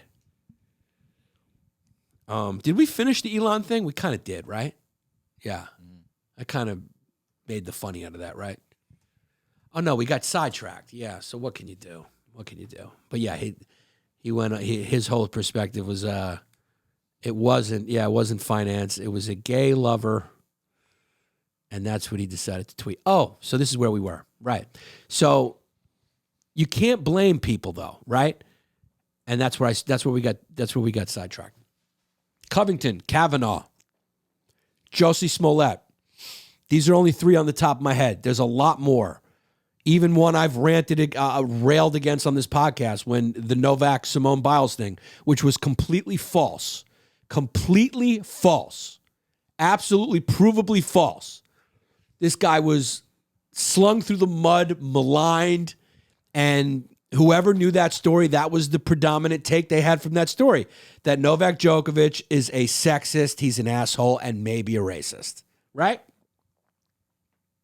Did we finish the Elon thing? We kind of did, right? Yeah. I kind of made the funny out of that, right? Oh, no, we got sidetracked. Yeah, so what can you do? But yeah, he went, his whole perspective was, it wasn't finance. It was a gay lover, and that's what he decided to tweet. Oh, so this is where we were, right? So you can't blame people, though, right? And that's where we got sidetracked. Covington, Kavanaugh, Josie Smollett. These are only 3 on the top of my head. There's a lot more. Even one I've railed against on this podcast, when the Novak Simone Biles thing, which was completely false. Completely false. Absolutely provably false. This guy was slung through the mud, maligned, and whoever knew that story, that was the predominant take they had from that story, that Novak Djokovic is a sexist, he's an asshole, and maybe a racist, right?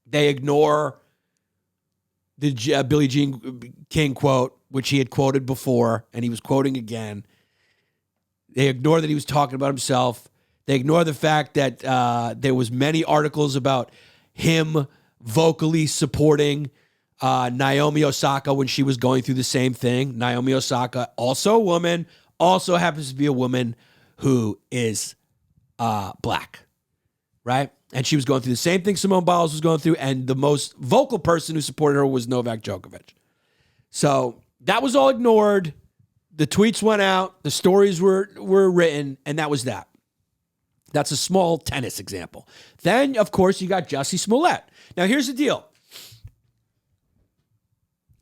They ignore the Billie Jean King quote, which he had quoted before, and he was quoting again. They ignore that he was talking about himself. They ignore the fact that there was many articles about him vocally supporting Naomi Osaka when she was going through the same thing. Naomi Osaka, also a woman, also happens to be a woman who is black, right? And she was going through the same thing Simone Biles was going through, and the most vocal person who supported her was Novak Djokovic. So that was all ignored. The tweets went out, the stories were written, and that was that. That's a small tennis example. Then, of course, you got Jussie Smollett. Now, here's the deal.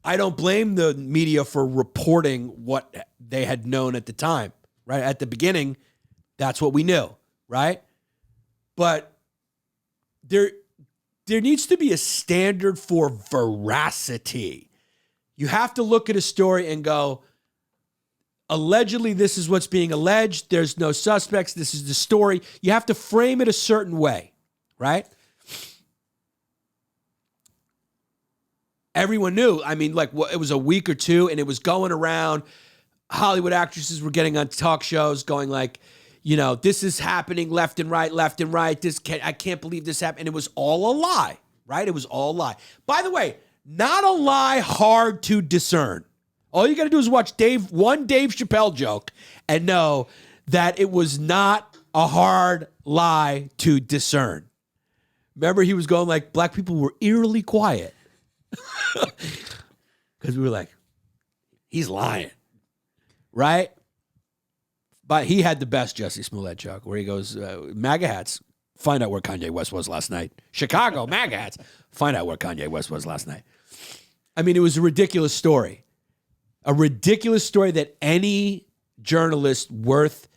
I don't blame the media for reporting what they had known at the time, right? At the beginning, that's what we knew, right? But there needs to be a standard for veracity. You have to look at a story and go, allegedly, this is what's being alleged. There's no suspects. This is the story. You have to frame it a certain way, right? Everyone knew. I mean, like, it was a week or two, and it was going around. Hollywood actresses were getting on talk shows going like, you know, this is happening left and right. I can't believe this happened. And it was all a lie, right? It was all a lie. By the way, not a lie hard to discern. All you got to do is watch one Dave Chappelle joke and know that it was not a hard lie to discern. Remember, he was going like, black people were eerily quiet. Because we were like, he's lying, right? But he had the best Jussie Smollett joke where he goes, MAGA hats, find out where Kanye West was last night. Chicago, MAGA hats, find out where Kanye West was last night. I mean, it was a ridiculous story. A ridiculous story that any journalist worth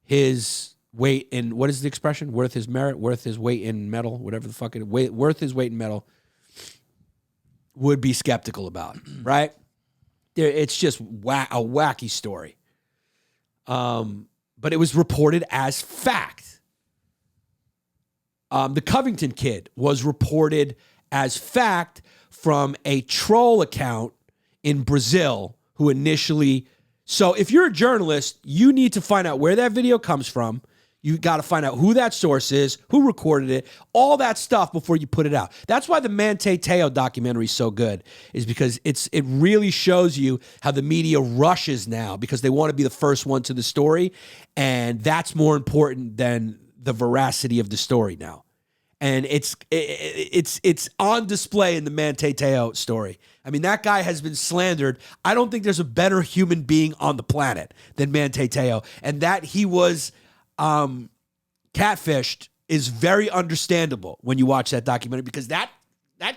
his weight in, what is the expression? Worth his merit, worth his weight in metal, whatever the fuck it is, worth his weight in metal, would be skeptical about, right? It's just a wacky story. But it was reported as fact. The Covington kid was reported as fact from a troll account in Brazil who initially... So if you're a journalist, you need to find out where that video comes from. You got to find out who that source is, who recorded it, all that stuff before you put it out. That's why the Manti Te'o documentary is so good, is because it really shows you how the media rushes now because they want to be the first one to the story, and that's more important than the veracity of the story now. And it's on display in the Manti Te'o story. I mean, that guy has been slandered. I don't think there's a better human being on the planet than Manti Te'o, and that he was catfished is very understandable when you watch that documentary, because that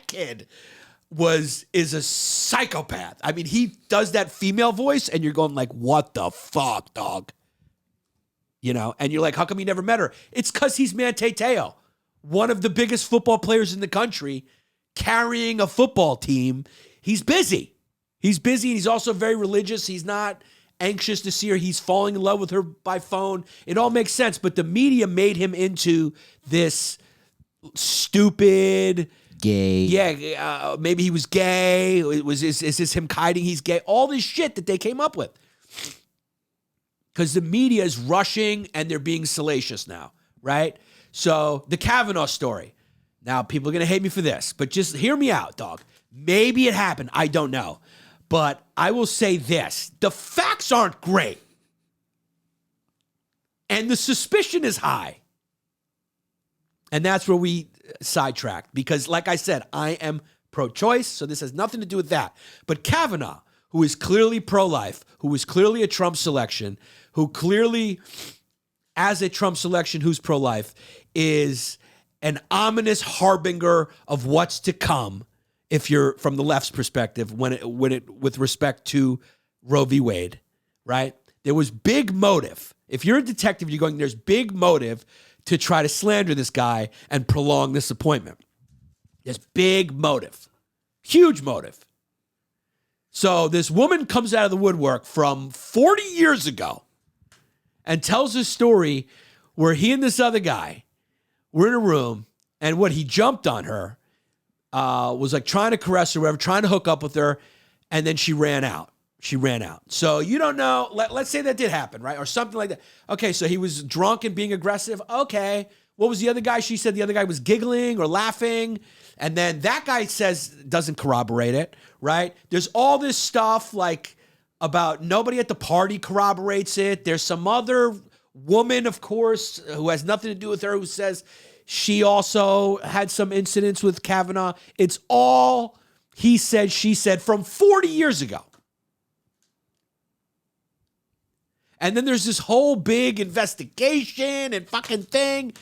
kid is a psychopath. I mean, he does that female voice and you're going like, what the fuck, dog? You know, and you're like, how come you never met her? It's because he's Manti Te'o, one of the biggest football players in the country, carrying a football team. He's busy. He's busy, and he's also very religious. He's not anxious to see her. He's falling in love with her by phone. It all makes sense, but the media made him into this stupid... Gay. Yeah, maybe he was gay. Is this him hiding he's gay? All this shit that they came up with. Because the media is rushing and they're being salacious now, right? So the Kavanaugh story. Now, people are going to hate me for this, but just hear me out, dog. Maybe it happened. I don't know. But I will say this. The facts aren't great. And the suspicion is high. And that's where we sidetracked. Because like I said, I am pro-choice, so this has nothing to do with that. But Kavanaugh, who is clearly pro-life, who is clearly a Trump selection, who clearly, as a Trump selection who's pro-life, is an ominous harbinger of what's to come, if you're from the left's perspective, when it with respect to Roe v. Wade, right? There was big motive. If you're a detective, you're going, there's big motive to try to slander this guy and prolong this appointment. There's big motive. Huge motive. So this woman comes out of the woodwork from 40 years ago and tells a story where he and this other guy were in a room, and what he jumped on her, was like trying to caress her, whatever, trying to hook up with her, and then she ran out, She ran out. So you don't know. Let's say that did happen, right? Or something like that. Okay, so he was drunk and being aggressive. Okay. What was the other guy? She said the other guy was giggling or laughing. And then that guy says, doesn't corroborate it, right? There's all this stuff like about nobody at the party corroborates it. There's some other woman, of course, who has nothing to do with her, who says she also had some incidents with Kavanaugh. It's all he said, she said from 40 years ago. And then there's this whole big investigation and fucking thing.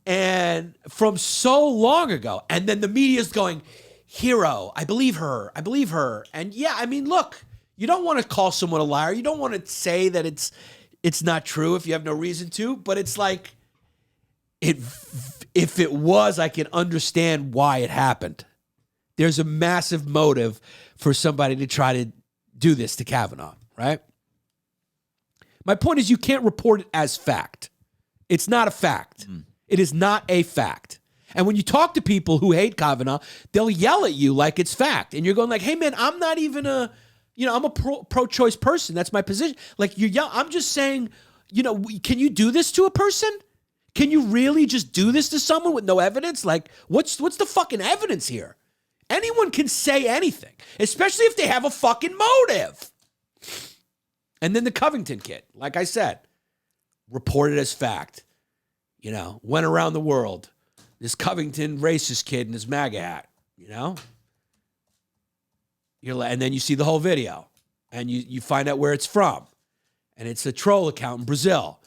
And from so long ago. And then the media's going, hero, I believe her. I believe her. And yeah, I mean, look, you don't want to call someone a liar. You don't want to say that it's not true if you have no reason to. But it's like, if it was, I can understand why it happened. There's a massive motive for somebody to try to do this to Kavanaugh, right? My point is you can't report it as fact. It's not a fact. It is not a fact. And when you talk to people who hate Kavanaugh, they'll yell at you like it's fact. And you're going like, hey, man, I'm not even I'm a pro-choice person. That's my position. Like, I'm just saying, can you do this to a person? Can you really just do this to someone with no evidence? Like, what's the fucking evidence here? Anyone can say anything, especially if they have a fucking motive. And then the Covington kid, like I said, reported as fact. Went around the world. This Covington racist kid in his MAGA hat, and then you see the whole video, and you find out where it's from, and it's a troll account in Brazil.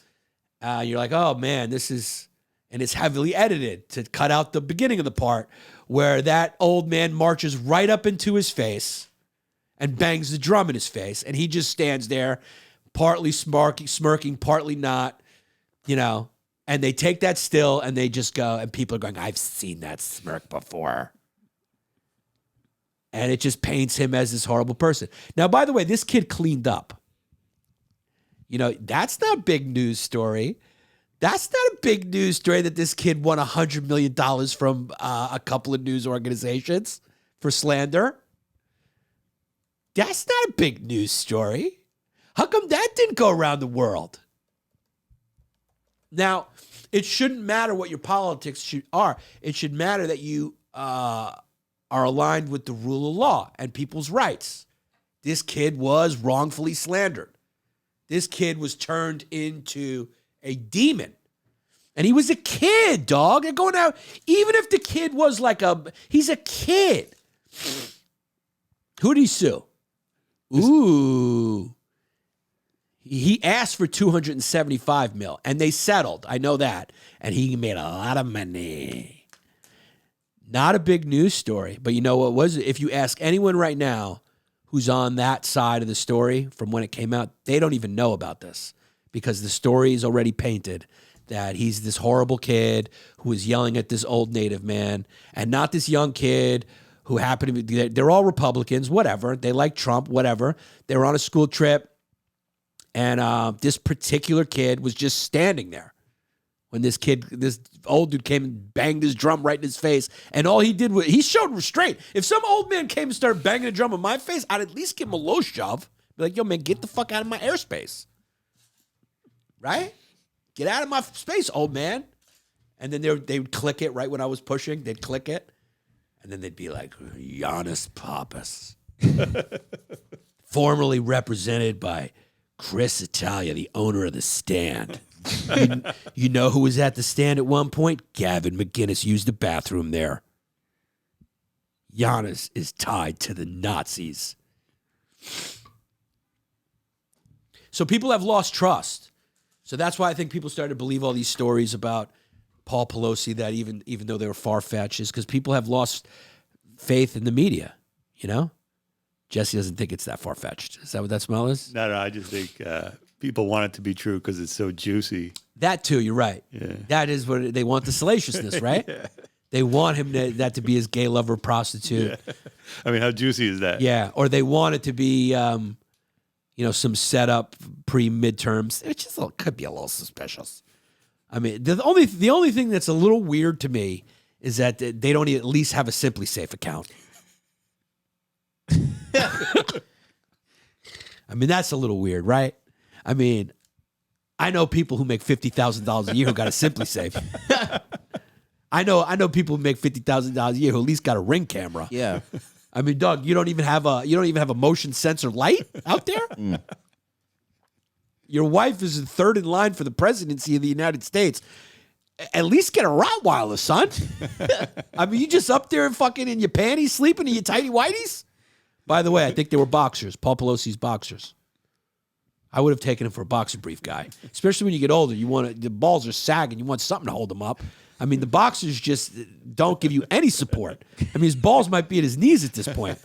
You're like, oh man, and it's heavily edited to cut out the beginning of the part where that old man marches right up into his face and bangs the drum in his face, and he just stands there, partly smirking, partly not, and they take that still and they just go, and people are going, I've seen that smirk before. And it just paints him as this horrible person. Now, by the way, this kid cleaned up. That's not a big news story. That's not a big news story that this kid won $100 million from a couple of news organizations for slander. That's not a big news story. How come that didn't go around the world? Now, it shouldn't matter what your politics are. It should matter that you are aligned with the rule of law and people's rights. This kid was wrongfully slandered. This kid was turned into a demon. And he was a kid, dog. They're going out, even if the kid was he's a kid. Who did he sue? Ooh. He asked for $275 million, and they settled. I know that. And he made a lot of money. Not a big news story, but you know what was it? If you ask anyone right now who's on that side of the story from when it came out, they don't even know about this because the story is already painted that he's this horrible kid who was yelling at this old Native man, and not this young kid who happened to be, they're all Republicans, whatever. They like Trump, whatever. They were on a school trip. And this particular kid was just standing there when this old dude came and banged his drum right in his face. And all he did was, he showed restraint. If some old man came and started banging a drum in my face, I'd at least give him a low shove. Be like, yo, man, get the fuck out of my airspace. Right? Get out of my space, old man. And then they would click it right when I was pushing. They'd click it. And then they'd be like, Yannis Pappas. Formerly represented by Chris Italia, the owner of the stand. You know who was at the stand at one point? Gavin McInnes used the bathroom there. Yannis is tied to the Nazis. So people have lost trust. So that's why I think people started to believe all these stories about Paul Pelosi that even though they were far-fetched, is because people have lost faith in the media, Jesse doesn't think it's that far-fetched. Is that what that smell is? No, I just think people want it to be true because it's so juicy. That too, you're right. Yeah. That is what they want, the salaciousness, right? Yeah. They want him that to be his gay lover prostitute. Yeah. I mean, how juicy is that? Yeah, or they want it to be, some setup pre-midterms. It just could be a little suspicious. I mean, the only thing that's a little weird to me is that they don't at least have a Simply Safe account. I mean, that's a little weird, right? I mean, I know people who make $50,000 a year who got a Simply Safe. I know people who make $50,000 a year who at least got a Ring camera. Yeah. I mean, Doug, you don't even have a motion sensor light out there. Your wife is third in line for the presidency of the United States. At least get a Rottweiler, son. I mean, you just up there and fucking in your panties, sleeping in your tighty whities. By the way, I think they were boxers. Paul Pelosi's boxers. I would have taken him for a boxer brief guy, especially when you get older. The balls are sagging. You want something to hold them up. I mean, the boxers just don't give you any support. I mean, his balls might be at his knees at this point.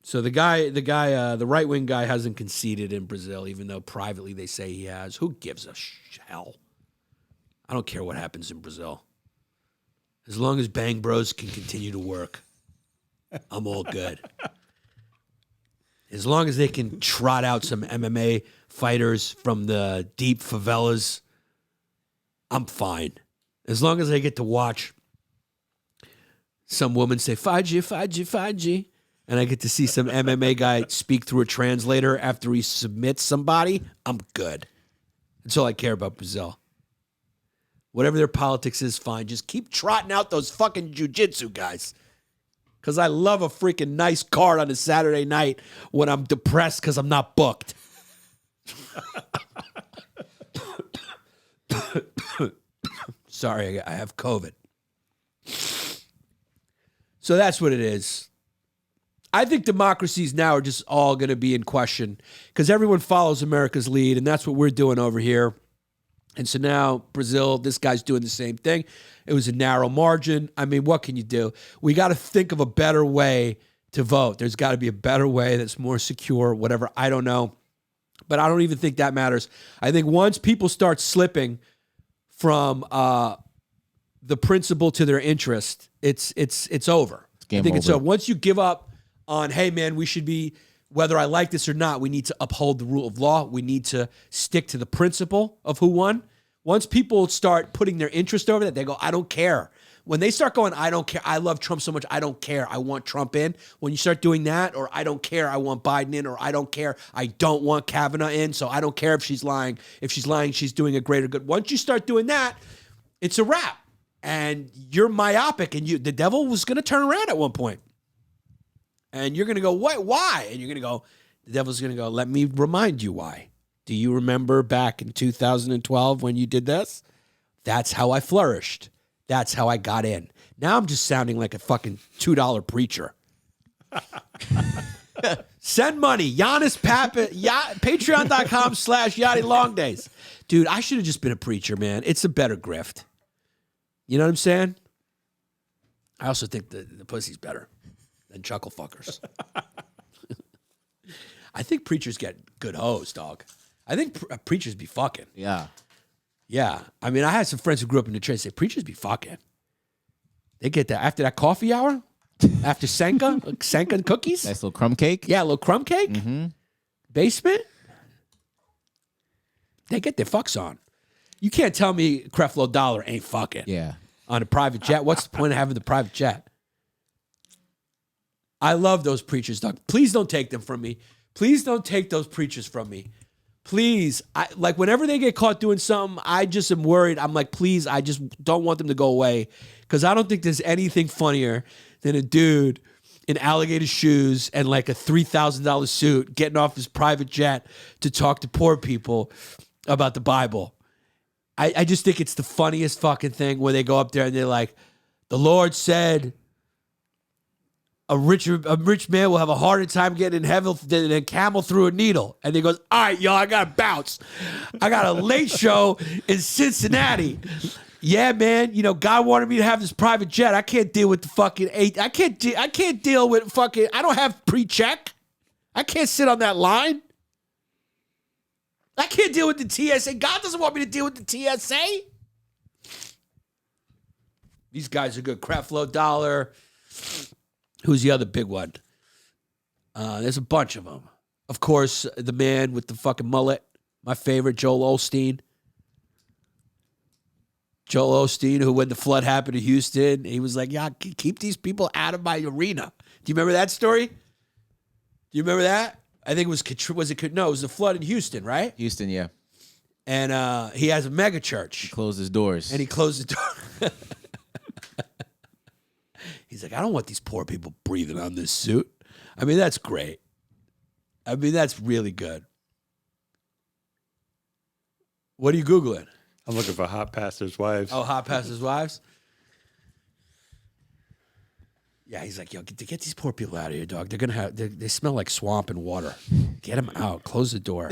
So the right-wing guy hasn't conceded in Brazil, even though privately they say he has. Who gives a hell? I don't care what happens in Brazil. As long as Bang Bros can continue to work, I'm all good. As long as they can trot out some MMA fighters from the deep favelas, I'm fine. As long as I get to watch some woman say, Faji, Faji, Faji, and I get to see some MMA guy speak through a translator after he submits somebody, I'm good. That's all I care about Brazil. Whatever their politics is, fine. Just keep trotting out those fucking jiu-jitsu guys. Because I love a freaking nice card on a Saturday night when I'm depressed because I'm not booked. Sorry, I have COVID. So that's what it is. I think democracies now are just all going to be in question because everyone follows America's lead, and that's what we're doing over here. And so now Brazil, this guy's doing the same thing. It was a narrow margin. I mean, what can you do? We got to think of a better way to vote. There's got to be a better way that's more secure, whatever. I don't know. But I don't even think that matters. I think once people start slipping from the principle to their interest, it's over. I think it's over. Once you give up on, hey, man, we should be, whether I like this or not, we need to uphold the rule of law. We need to stick to the principle of who won. Once people start putting their interest over that, they go, I don't care. When they start going, I don't care, I love Trump so much, I don't care, I want Trump in. When you start doing that, or I don't care, I want Biden in, or I don't care, I don't want Kavanaugh in, so I don't care if she's lying. If she's lying, she's doing a greater good. Once you start doing that, it's a wrap. And you're myopic, and the devil was going to turn around at one point. And you're going to go, what? Why? And you're going to go, the devil's going to go, let me remind you why. Do you remember back in 2012 when you did this? That's how I flourished. That's how I got in. Now I'm just sounding like a fucking $2 preacher. Send money. Yannis Pappas, patreon.com/Yanni Longdays. Dude, I should have just been a preacher, man. It's a better grift. You know what I'm saying? I also think the pussy's better than chuckle fuckers. I think preachers get good hoes, dog. I think preachers be fucking. Yeah. Yeah. I mean, I had some friends who grew up in the church say preachers be fucking. They get that after that coffee hour, after Senka and cookies. Nice little crumb cake. Yeah, a little crumb cake. Mm-hmm. Basement. They get their fucks on. You can't tell me Creflo Dollar ain't fucking. Yeah. On a private jet. What's the point of having the private jet? I love those preachers, dog. Please don't take them from me. Please don't take those preachers from me. Please. Like whenever they get caught doing something, I just am worried. I'm like, please, I just don't want them to go away. Because I don't think there's anything funnier than a dude in alligator shoes and like a $3,000 suit getting off his private jet to talk to poor people about the Bible. I just think it's the funniest fucking thing where they go up there and they're like, the Lord said a rich man will have a harder time getting in heaven than a camel through a needle. And he goes, all right, y'all, I got to bounce. I got a late show in Cincinnati. Yeah, man, you know, God wanted me to have this private jet. I can't deal with the fucking I can't deal with fucking, I don't have pre-check. I can't sit on that line. I can't deal with the TSA. God doesn't want me to deal with the TSA. These guys are good. Creflo Dollar. Who's the other big one? There's a bunch of them. Of course, the man with the fucking mullet. My favorite, Joel Osteen. Joel Osteen, who when the flood happened to Houston, he was like, yeah, keep these people out of my arena. Do you remember that story? Do you remember that? I think it was no, it was the flood in Houston, right? Houston, yeah. And he has a mega church. He closed his doors. And he closed the door. He's like, I don't want these poor people breathing on this suit. I mean, that's great. I mean, that's really good. What are you Googling? I'm looking for hot pastors' wives. Oh, hot pastors' wives? Yeah, he's like, yo, get these poor people out of here, dog. They're gonna have they smell like swamp and water. Get them out. Close the door.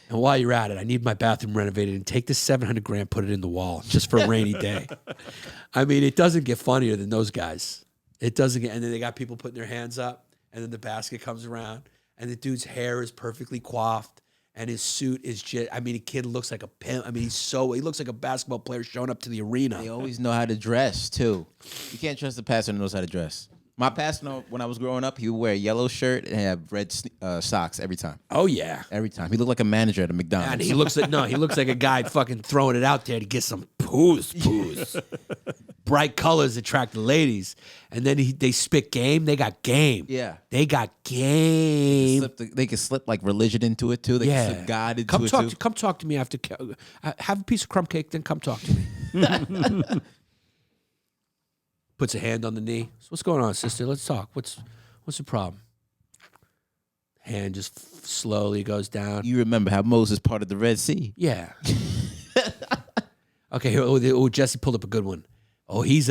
And while you're at it, I need my bathroom renovated and take this $700,000, put it in the wall just for a rainy day. I mean, it doesn't get funnier than those guys. It doesn't get, and then they got people putting their hands up, and then the basket comes around, and the dude's hair is perfectly coiffed, and his suit is just, I mean, the kid looks like a pimp. I mean, he looks like a basketball player showing up to the arena. They always know how to dress, too. You can't trust a pastor that knows how to dress. My pastor, when I was growing up, he would wear a yellow shirt and have red socks every time. Oh, yeah. Every time. He looked like a manager at a McDonald's. And he looks like a guy fucking throwing it out there to get some poos. Bright colors attract the ladies. And then they spit game. They got game. Yeah. They got game. They can slip like religion into it, too. They can slip God into it, too. Come talk to me after. Have a piece of crumb cake, then come talk to me. Puts a hand on the knee. So what's going on, sister? Let's talk. What's the problem? Hand just slowly goes down. You remember how Moses parted the Red Sea? Yeah. Okay. Here, Jesse pulled up a good one. Oh, he's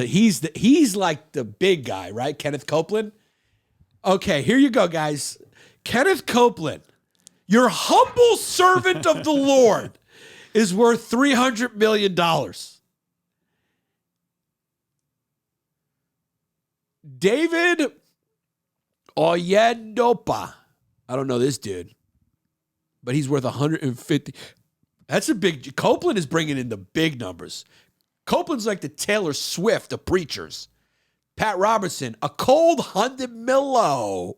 like the big guy, right? Kenneth Copeland. Okay, here you go, guys. Kenneth Copeland, your humble servant of the Lord, is worth $300 million. David Oyedopa. I don't know this dude, but he's worth 150. That's a big. Copeland is bringing in the big numbers. Copeland's like the Taylor Swift of preachers. Pat Robertson, a cold 100 millo.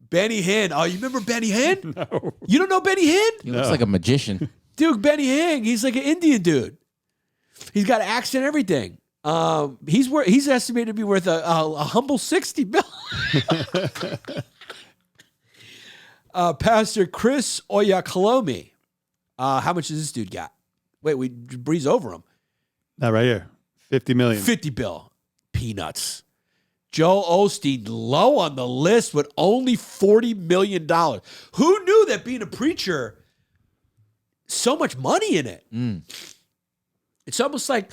Benny Hinn. Oh, you remember Benny Hinn? No. You don't know Benny Hinn? He looks like a magician. Dude, Benny Hinn. He's like an Indian dude. He's got accent, everything. He's estimated to be worth a humble 60 million. Pastor Chris Oyakalomi. How much does this dude got? Wait, we breeze over him. Not right here. 50 million. 50 bill. Peanuts. Joel Osteen, low on the list with only $40 million. Who knew that being a preacher, so much money in it? It's almost like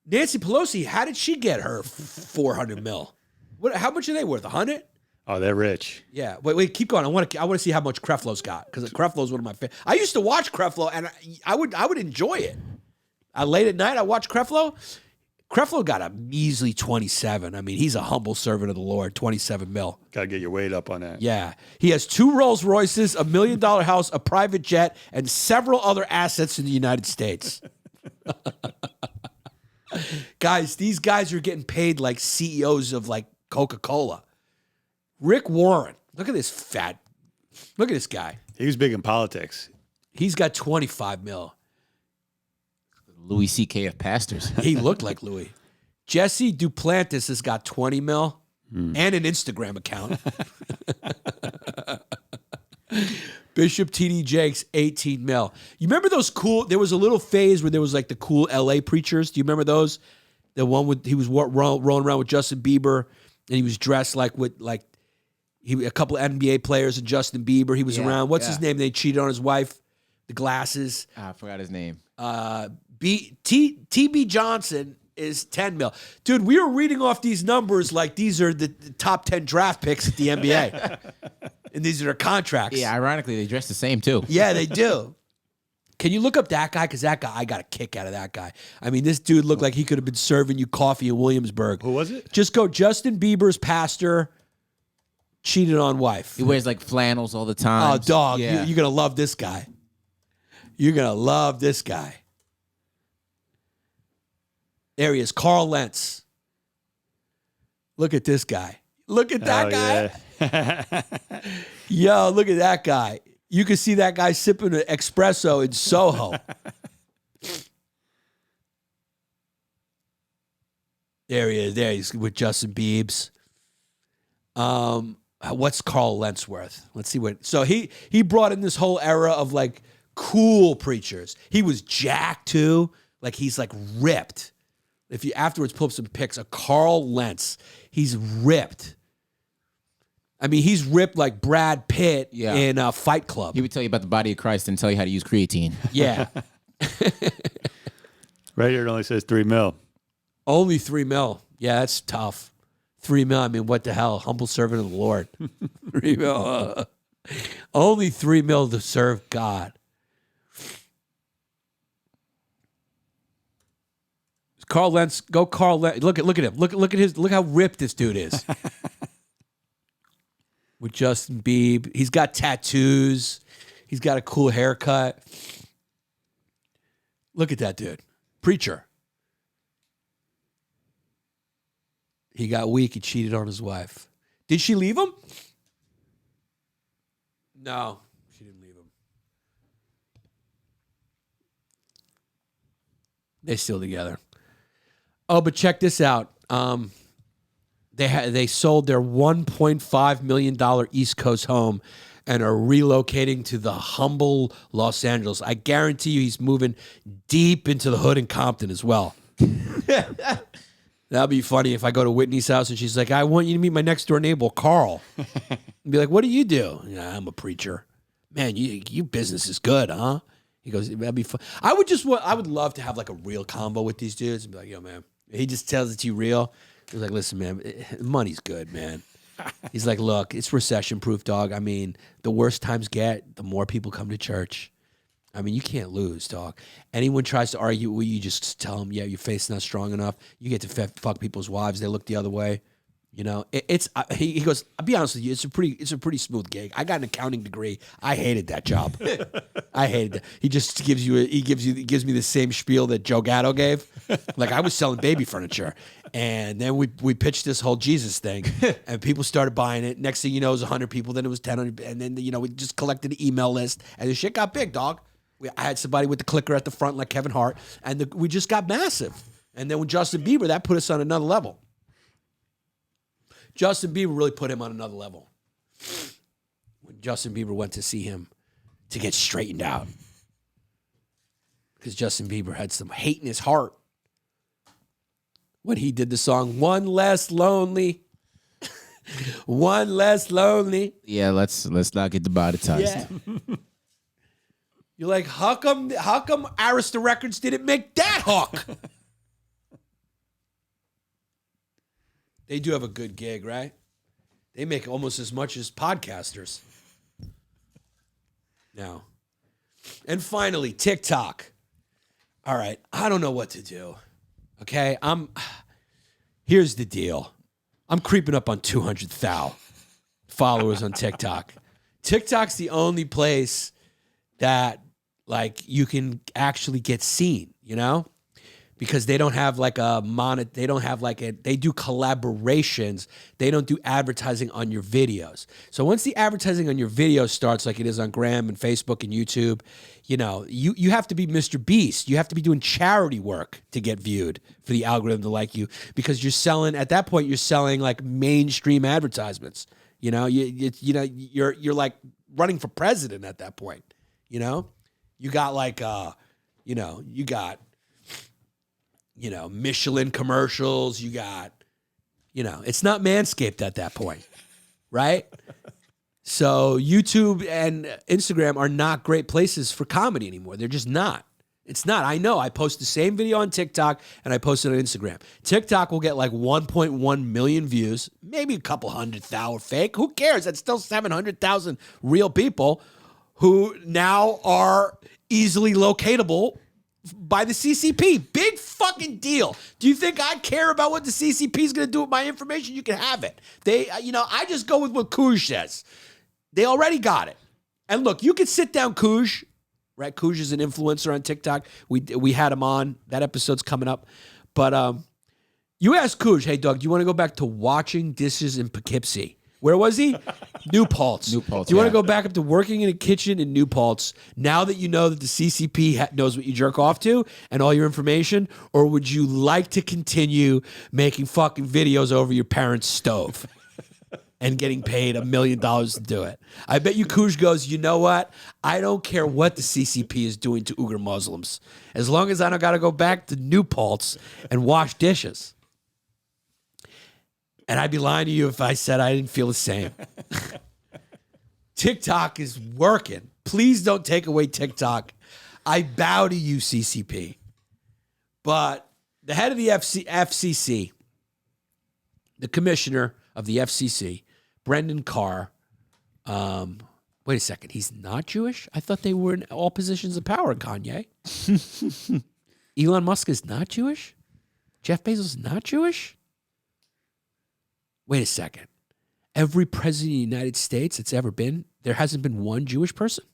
Nancy Pelosi, how did she get her 400 mil? How much are they worth? 100? Oh, they're rich. Yeah. Wait, keep going. I want to see how much Creflo's got, because Creflo's one of my favorites. I used to watch Creflo, and I would enjoy it. Late at night, I watch Creflo. Creflo got a measly 27. I mean, he's a humble servant of the Lord. 27 mil. Got to get your weight up on that. Yeah. He has 2 Rolls Royces, $1 million house, a private jet, and several other assets in the United States. Guys, these guys are getting paid like CEOs of like Coca-Cola. Rick Warren. Look at this guy. He was big in politics. He's got 25 mil. Louis C.K. of pastors. He looked like Louis. Jesse Duplantis has got 20 mil and an Instagram account. Bishop T.D. Jakes, 18 mil. You remember those there was a little phase where there was like the cool L.A. preachers. Do you remember those? The one he was rolling around with Justin Bieber, and he was dressed like a couple of NBA players and Justin Bieber. He was around. What's his name? They cheated on his wife. The glasses. I forgot his name. T.B. Johnson is 10 mil. Dude, we were reading off these numbers like these are the top 10 draft picks at the NBA. And these are their contracts. Yeah, ironically, they dress the same, too. Yeah, they do. Can you look up that guy? Because that guy, I got a kick out of that guy. I mean, this dude looked like he could have been serving you coffee in Williamsburg. Who was it? Just go Justin Bieber's pastor, cheated on wife. He wears like flannels all the time. Oh, dog. Yeah. You're going to love this guy. You're going to love this guy. There he is, Carl Lentz. Look at this guy. Look at that guy. Yeah. Yo, look at that guy. You can see that guy sipping an espresso in Soho. There he is. There he's with Justin Biebs. What's Carl Lentzworth? Let's see what. So he brought in this whole era of like cool preachers. He was jacked too. Like he's like ripped. If you afterwards pull up some pics of Carl Lentz, he's ripped. I mean, he's ripped like Brad Pitt in Fight Club. He would tell you about the body of Christ and tell you how to use creatine. Yeah. Right here it only says $3 million. Only $3 million. Yeah, that's tough. $3 million. I mean, what the hell? Humble servant of the Lord. $3 million. Only $3 million to serve God. Carl Lentz. Go, Carl Lentz. Look at him. Look at his. Look how ripped this dude is. With Justin Bieber, he's got tattoos. He's got a cool haircut. Look at that dude, preacher. He got weak. He cheated on his wife. Did she leave him? No, she didn't leave him. They're still together. Oh, but check this out. They sold their $1.5 million East Coast home and are relocating to the humble Los Angeles. I guarantee you he's moving deep into the hood in Compton as well. That'd be funny if I go to Whitney's house and she's like, I want you to meet my next door neighbor, Carl. And be like, what do you do? Yeah, I'm a preacher. Man, you business is good, huh? He goes, that'd be fun. I would love to have like a real combo with these dudes and be like, yo, man. He just tells it to you real. He's like, listen, man, money's good, man. He's like, look, it's recession-proof, dog. I mean, the worse times get, the more people come to church. I mean, you can't lose, dog. Anyone tries to argue with you, just tell them, yeah, your faith's not strong enough. You get to fuck people's wives. They look the other way. You know, he goes, I'll be honest with you, it's a pretty smooth gig. I got an accounting degree. I hated that job. I hated that. He just gives me the same spiel that Joe Gatto gave. Like I was selling baby furniture. And then we pitched this whole Jesus thing and people started buying it. Next thing you know, it was 100 people, then it was 10, and then, you know, we just collected an email list and the shit got big, dog. I had somebody with the clicker at the front like Kevin Hart, and we just got massive. And then with Justin Bieber, that put us on another level. Justin Bieber really put him on another level. When Justin Bieber went to see him to get straightened out. Because Justin Bieber had some hate in his heart when he did the song One Less Lonely. One Less Lonely. Yeah, let's not get demonetized. Yeah. You're like, how come Arista Records didn't make that hook? They do have a good gig, right? They make almost as much as podcasters. Now. And finally, TikTok. All right, I don't know what to do. Okay, here's the deal. I'm creeping up on 200,000 followers on TikTok. TikTok's the only place that like you can actually get seen, you know? Because they don't have like they do collaborations. They don't do advertising on your videos. So once the advertising on your video starts like it is on Gram and Facebook and YouTube, you know, you have to be Mr. Beast. You have to be doing charity work to get viewed for the algorithm to like you, because at that point you're selling like mainstream advertisements. You know, you're like running for president at that point, you know? You got like Michelin commercials, you got, it's not Manscaped at that point, right? So YouTube and Instagram are not great places for comedy anymore. They're just not. It's not. I know. I post the same video on TikTok and I post it on Instagram. TikTok will get like 1.1 million views, maybe a couple 100,000 fake. Who cares? That's still 700,000 real people who now are easily locatable by the CCP. Big fucking deal. Do you think I care about what the CCP is going to do with my information? You can have it. I just go with what Kuj says. They already got it. And look, you can sit down Kuj, right? Kuj is an influencer on TikTok. We had him on. That episode's coming up. But you ask Kuj, hey, Doug, do you want to go back to washing dishes in Poughkeepsie? Where was he? New Paltz. New Paltz, Do you want to yeah. go back up to working in a kitchen in New Paltz now that you know that the CCP knows what you jerk off to and all your information? Or would you like to continue making fucking videos over your parents' stove and getting paid $1 million to do it? I bet you Kuj goes, you know what? I don't care what the CCP is doing to Uyghur Muslims. As long as I don't got to go back to New Paltz and wash dishes. And I'd be lying to you if I said I didn't feel the same. TikTok is working. Please don't take away TikTok. I bow to you, CCP. But the head of the FCC, the commissioner of the FCC, Brendan Carr, wait a second, he's not Jewish? I thought they were in all positions of power, Kanye. Elon Musk is not Jewish? Jeff Bezos is not Jewish? Wait a second. Every president of the United States that's ever been, there hasn't been one Jewish person?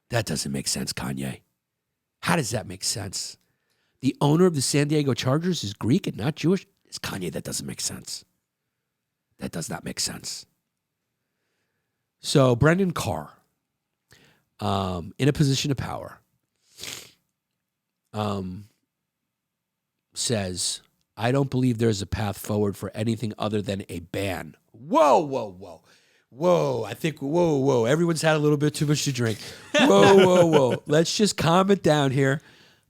That doesn't make sense, Kanye. How does that make sense? The owner of the San Diego Chargers is Greek and not Jewish? It's Kanye, that doesn't make sense. That does not make sense. So Brendan Carr, in a position of power, says, I don't believe there's a path forward for anything other than a ban. Whoa, whoa, whoa. Whoa, I think, whoa. Everyone's had a little bit too much to drink. Whoa. Let's just calm it down here.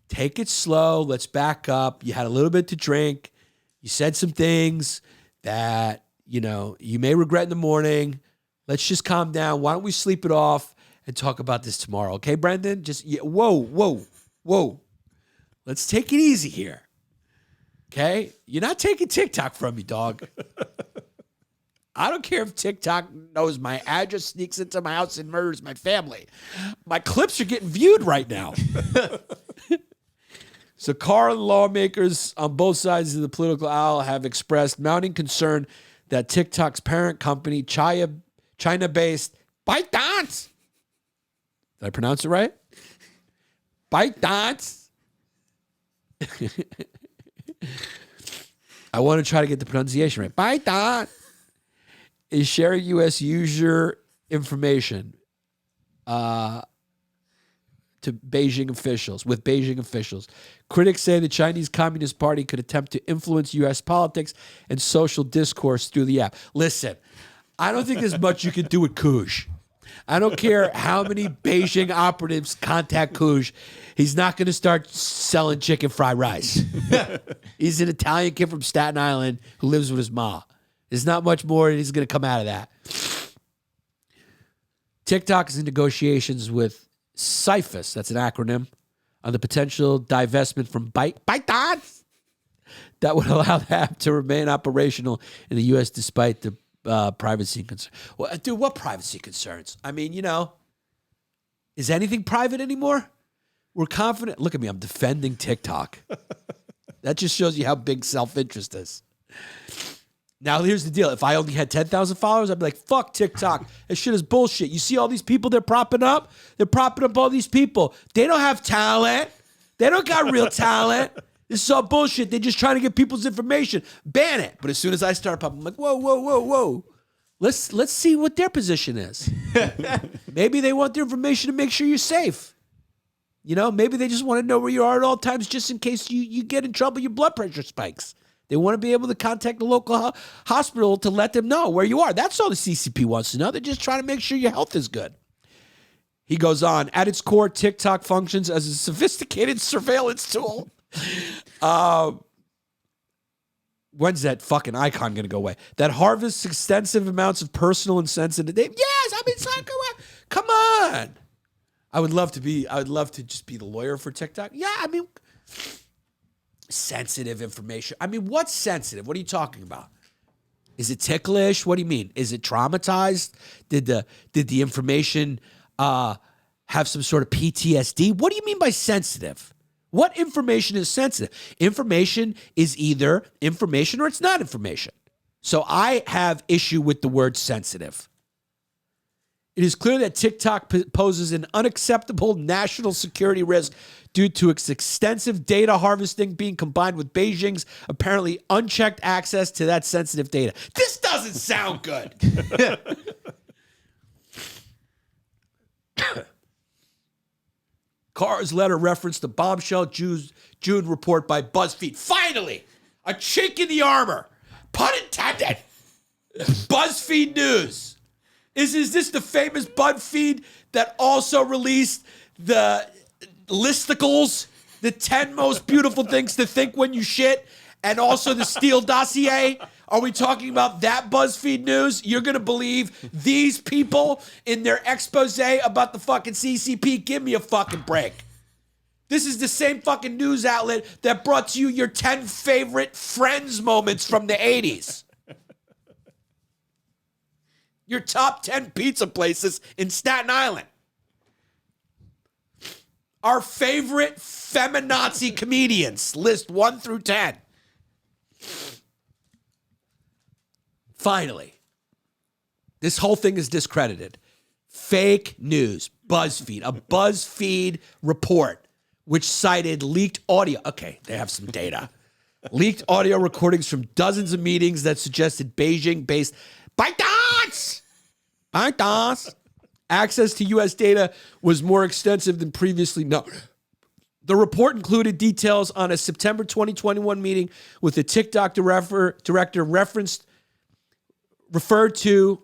Take it slow. Let's back up. You had a little bit to drink. You said some things that, you may regret in the morning. Let's just calm down. Why don't we sleep it off and talk about this tomorrow? Okay, Brendan? Whoa. Let's take it easy here. Okay? You're not taking TikTok from me, dog. I don't care if TikTok knows my address, sneaks into my house, and murders my family. My clips are getting viewed right now. So Carr and lawmakers on both sides of the political aisle have expressed mounting concern that TikTok's parent company, China-based ByteDance, did I pronounce it right? ByteDance. I want to try to get the pronunciation right. ByteDance is sharing U.S. user information to Beijing officials, with Beijing officials. Critics say the Chinese Communist Party could attempt to influence U.S. politics and social discourse through the app. Listen, I don't think there's much you can do with Kuj. I don't care how many Beijing operatives contact Kuj. He's not going to start selling chicken fried rice. He's an Italian kid from Staten Island who lives with his ma. There's not much more he's going to come out of that. TikTok is in negotiations with CIFUS, that's an acronym, on the potential divestment from ByteDance that would allow the app to remain operational in the U.S. despite the privacy concerns. Well, dude, what privacy concerns? I mean, is anything private anymore? We're confident. Look at me. I'm defending TikTok. That just shows you how big self-interest is. Now, here's the deal. If I only had 10,000 followers, I'd be like, fuck TikTok. That shit is bullshit. You see all these people they're propping up? They're propping up all these people. They don't have talent. They don't got real talent. This is all bullshit. They're just trying to get people's information. Ban it. But as soon as I start popping, I'm like, whoa. Let's see what their position is. Maybe they want their information to make sure you're safe. Maybe they just want to know where you are at all times just in case you get in trouble, your blood pressure spikes. They want to be able to contact the local hospital to let them know where you are. That's all the CCP wants to know. They're just trying to make sure your health is good. He goes on, at its core, TikTok functions as a sophisticated surveillance tool. When's that fucking icon going to go away? That harvests extensive amounts of personal and sensitive data. Yes, I mean, come on. I would love to just be the lawyer for TikTok. Yeah, I mean, sensitive information. I mean, what's sensitive? What are you talking about? Is it ticklish? What do you mean? Is it traumatized? Did the information have some sort of PTSD? What do you mean by sensitive? What information is sensitive? Information is either information or it's not information. So I have issue with the word sensitive. It is clear that TikTok poses an unacceptable national security risk due to its extensive data harvesting being combined with Beijing's apparently unchecked access to that sensitive data. This doesn't doesn't sound good. Carr's letter referenced the bombshell June report by BuzzFeed. Finally, a chink in the armor. Pun intended. BuzzFeed News. Is this the famous BuzzFeed that also released the listicles, the 10 most beautiful things to think when you shit, and also the Steele dossier? Are we talking about that BuzzFeed News? You're going to believe these people in their expose about the fucking CCP? Give me a fucking break. This is the same fucking news outlet that brought to you your 10 favorite Friends moments from the 80s. Your top 10 pizza places in Staten Island. Our favorite feminazi comedians, list 1 through 10. Finally, this whole thing is discredited. Fake news. BuzzFeed. A BuzzFeed report which cited leaked audio. Okay, they have some data. Leaked audio recordings from dozens of meetings that suggested Beijing-based ByteDance access to U.S. data was more extensive than previously known. The report included details on a September 2021 meeting with the TikTok director referred to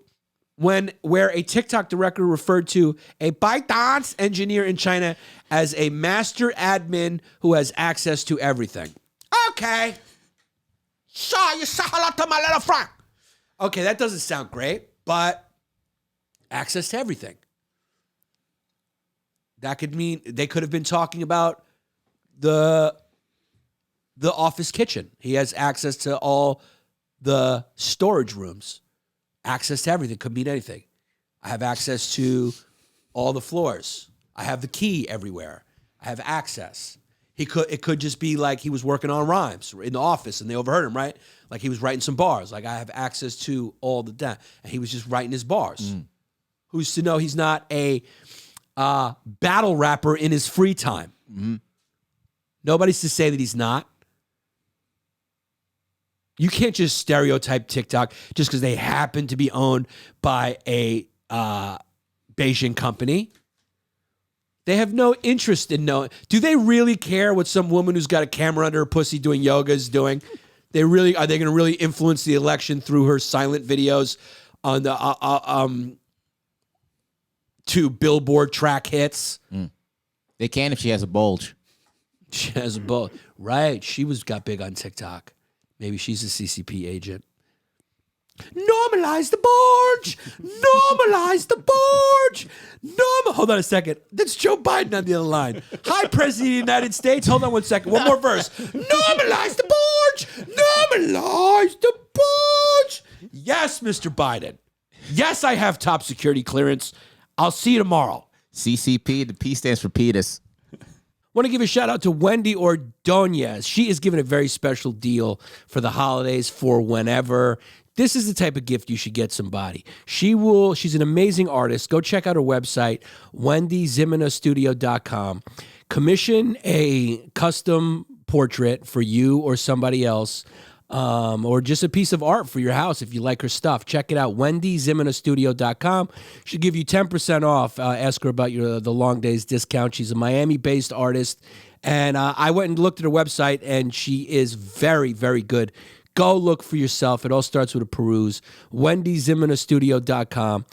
where a TikTok director referred to a ByteDance engineer in China as a master admin who has access to everything. Okay. So you say hello to my little friend. Okay, that doesn't sound great, but access to everything. That could mean they could have been talking about the office kitchen. He has access to all the storage rooms. Access to everything could mean anything. I have access to all the floors. I have the key everywhere. I have access. It could just be like he was working on rhymes in the office and they overheard him, right? Like he was writing some bars. Like I have access to all the and he was just writing his bars. Who's to know he's not a battle rapper in his free time? Nobody's to say that he's not. You can't just stereotype TikTok just because they happen to be owned by a Beijing company. They have no interest in knowing. Do they really care what some woman who's got a camera under her pussy doing yoga is doing? Are they going to really influence the election through her silent videos on the to Billboard track hits? They can if she has a bulge. She has a bulge, right? She got big on TikTok. Maybe she's a CCP agent. Normalize the bulge. Normalize the bulge. Hold on a second. That's Joe Biden on the other line. Hi, President of the United States. Hold on one second. One more verse. Normalize the bulge. Normalize the bulge. Yes, Mr. Biden. Yes, I have top security clearance. I'll see you tomorrow. CCP, the P stands for Petus. Want to give a shout out to Wendy Ordonez. She is giving a very special deal for the holidays for whenever. This is the type of gift you should get somebody. She's an amazing artist. Go check out her website, wendyzimanastudio.com. Commission a custom portrait for you or somebody else, or just a piece of art for your house if you like her stuff. Check it out, wendyzimanastudio.com. She'll give you 10% off. Ask her about the Longdays discount. She's a Miami-based artist, and I went and looked at her website, and she is very, very good. Go look for yourself. It all starts with a peruse. wendyzimanastudio.com.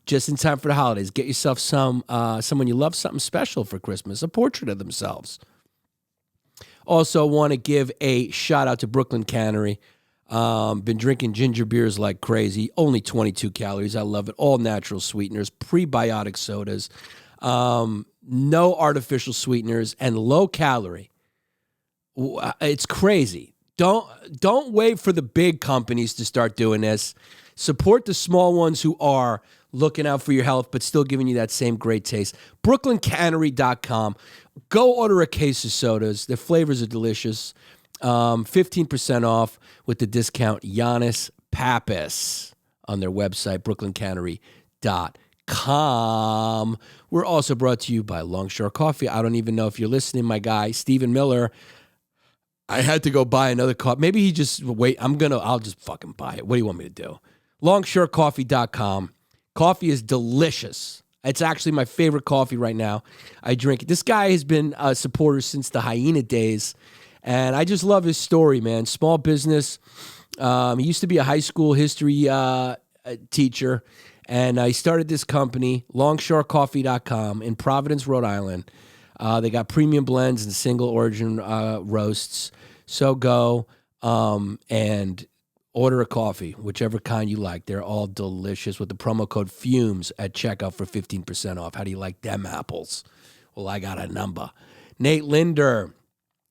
Just in time for the holidays. Get yourself someone you love, something special for Christmas, a portrait of themselves. Also want to give a shout out to Brooklyn Cannery. Been drinking ginger beers like crazy. Only 22 calories. I love it. All natural sweeteners, prebiotic sodas, no artificial sweeteners, and low calorie. It's crazy. Don't wait for the big companies to start doing this. Support the small ones who are looking out for your health, but still giving you that same great taste. BrooklynCannery.com. Go order a case of sodas. Their flavors are delicious. 15% off with the discount Yannis Pappas on their website, BrooklynCannery.com. We're also brought to you by Longshore Coffee. I don't even know if you're listening, my guy, Stephen Miller. I had to go buy another coffee. Maybe he just, I'll just fucking buy it. What do you want me to do? Longshorecoffee.com. Coffee is delicious. It's actually my favorite coffee right now. I drink it. This guy has been a supporter since the Hyena days, and I just love his story, man. Small business. He used to be a high school history teacher, and I started this company, longshorecoffee.com, in Providence, Rhode Island. They got premium blends and single origin roasts. So go and order a coffee, whichever kind you like. They're all delicious with the promo code FUMES at checkout for 15% off. How do you like them apples? Well, I got a number. Nate Linder.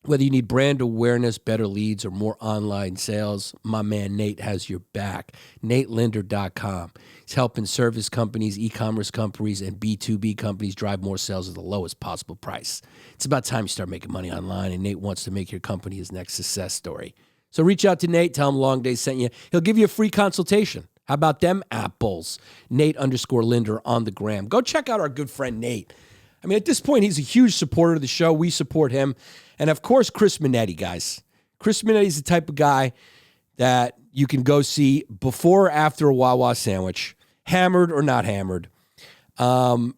Whether you need brand awareness, better leads, or more online sales, my man Nate has your back. NateLinder.com. He's helping service companies, e-commerce companies, and B2B companies drive more sales at the lowest possible price. It's about time you start making money online, and Nate wants to make your company his next success story. So reach out to Nate. Tell him Longdays sent you. He'll give you a free consultation. How about them apples? Nate_Linder on the gram. Go check out our good friend Nate. I mean, at this point, he's a huge supporter of the show. We support him. And, of course, Chris Minetti, guys. Chris Minetti's the type of guy that you can go see before or after a Wawa sandwich, hammered or not hammered. And,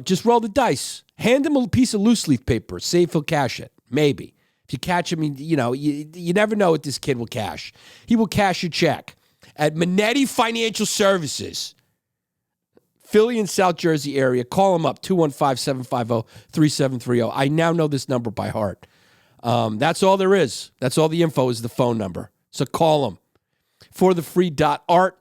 just roll the dice. Hand him a piece of loose leaf paper. See if he'll cash it. Maybe. If you catch him, you never know what this kid will cash. He will cash your check at Minetti Financial Services. Philly and South Jersey area. Call them up, 215-750-3730. I now know this number by heart. That's all there is. That's all the info is the phone number. So call them. ForTheFree.art.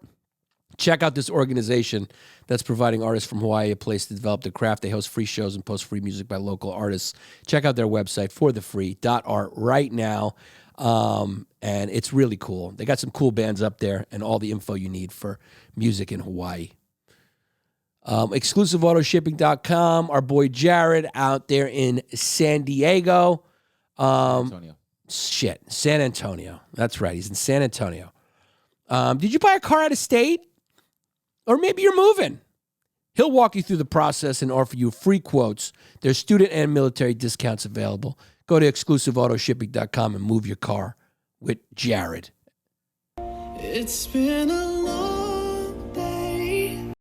Check out this organization that's providing artists from Hawaii a place to develop their craft. They host free shows and post free music by local artists. Check out their website, ForTheFree.art, right now. And it's really cool. They got some cool bands up there and all the info you need for music in Hawaii. ExclusiveAutoShipping.com. Our boy Jared out there in San Diego. Antonio. San Antonio. That's right. He's in San Antonio. Did you buy a car out of state? Or maybe you're moving. He'll walk you through the process and offer you free quotes. There's student and military discounts available. Go to ExclusiveAutoShipping.com and move your car with Jared. It's been a long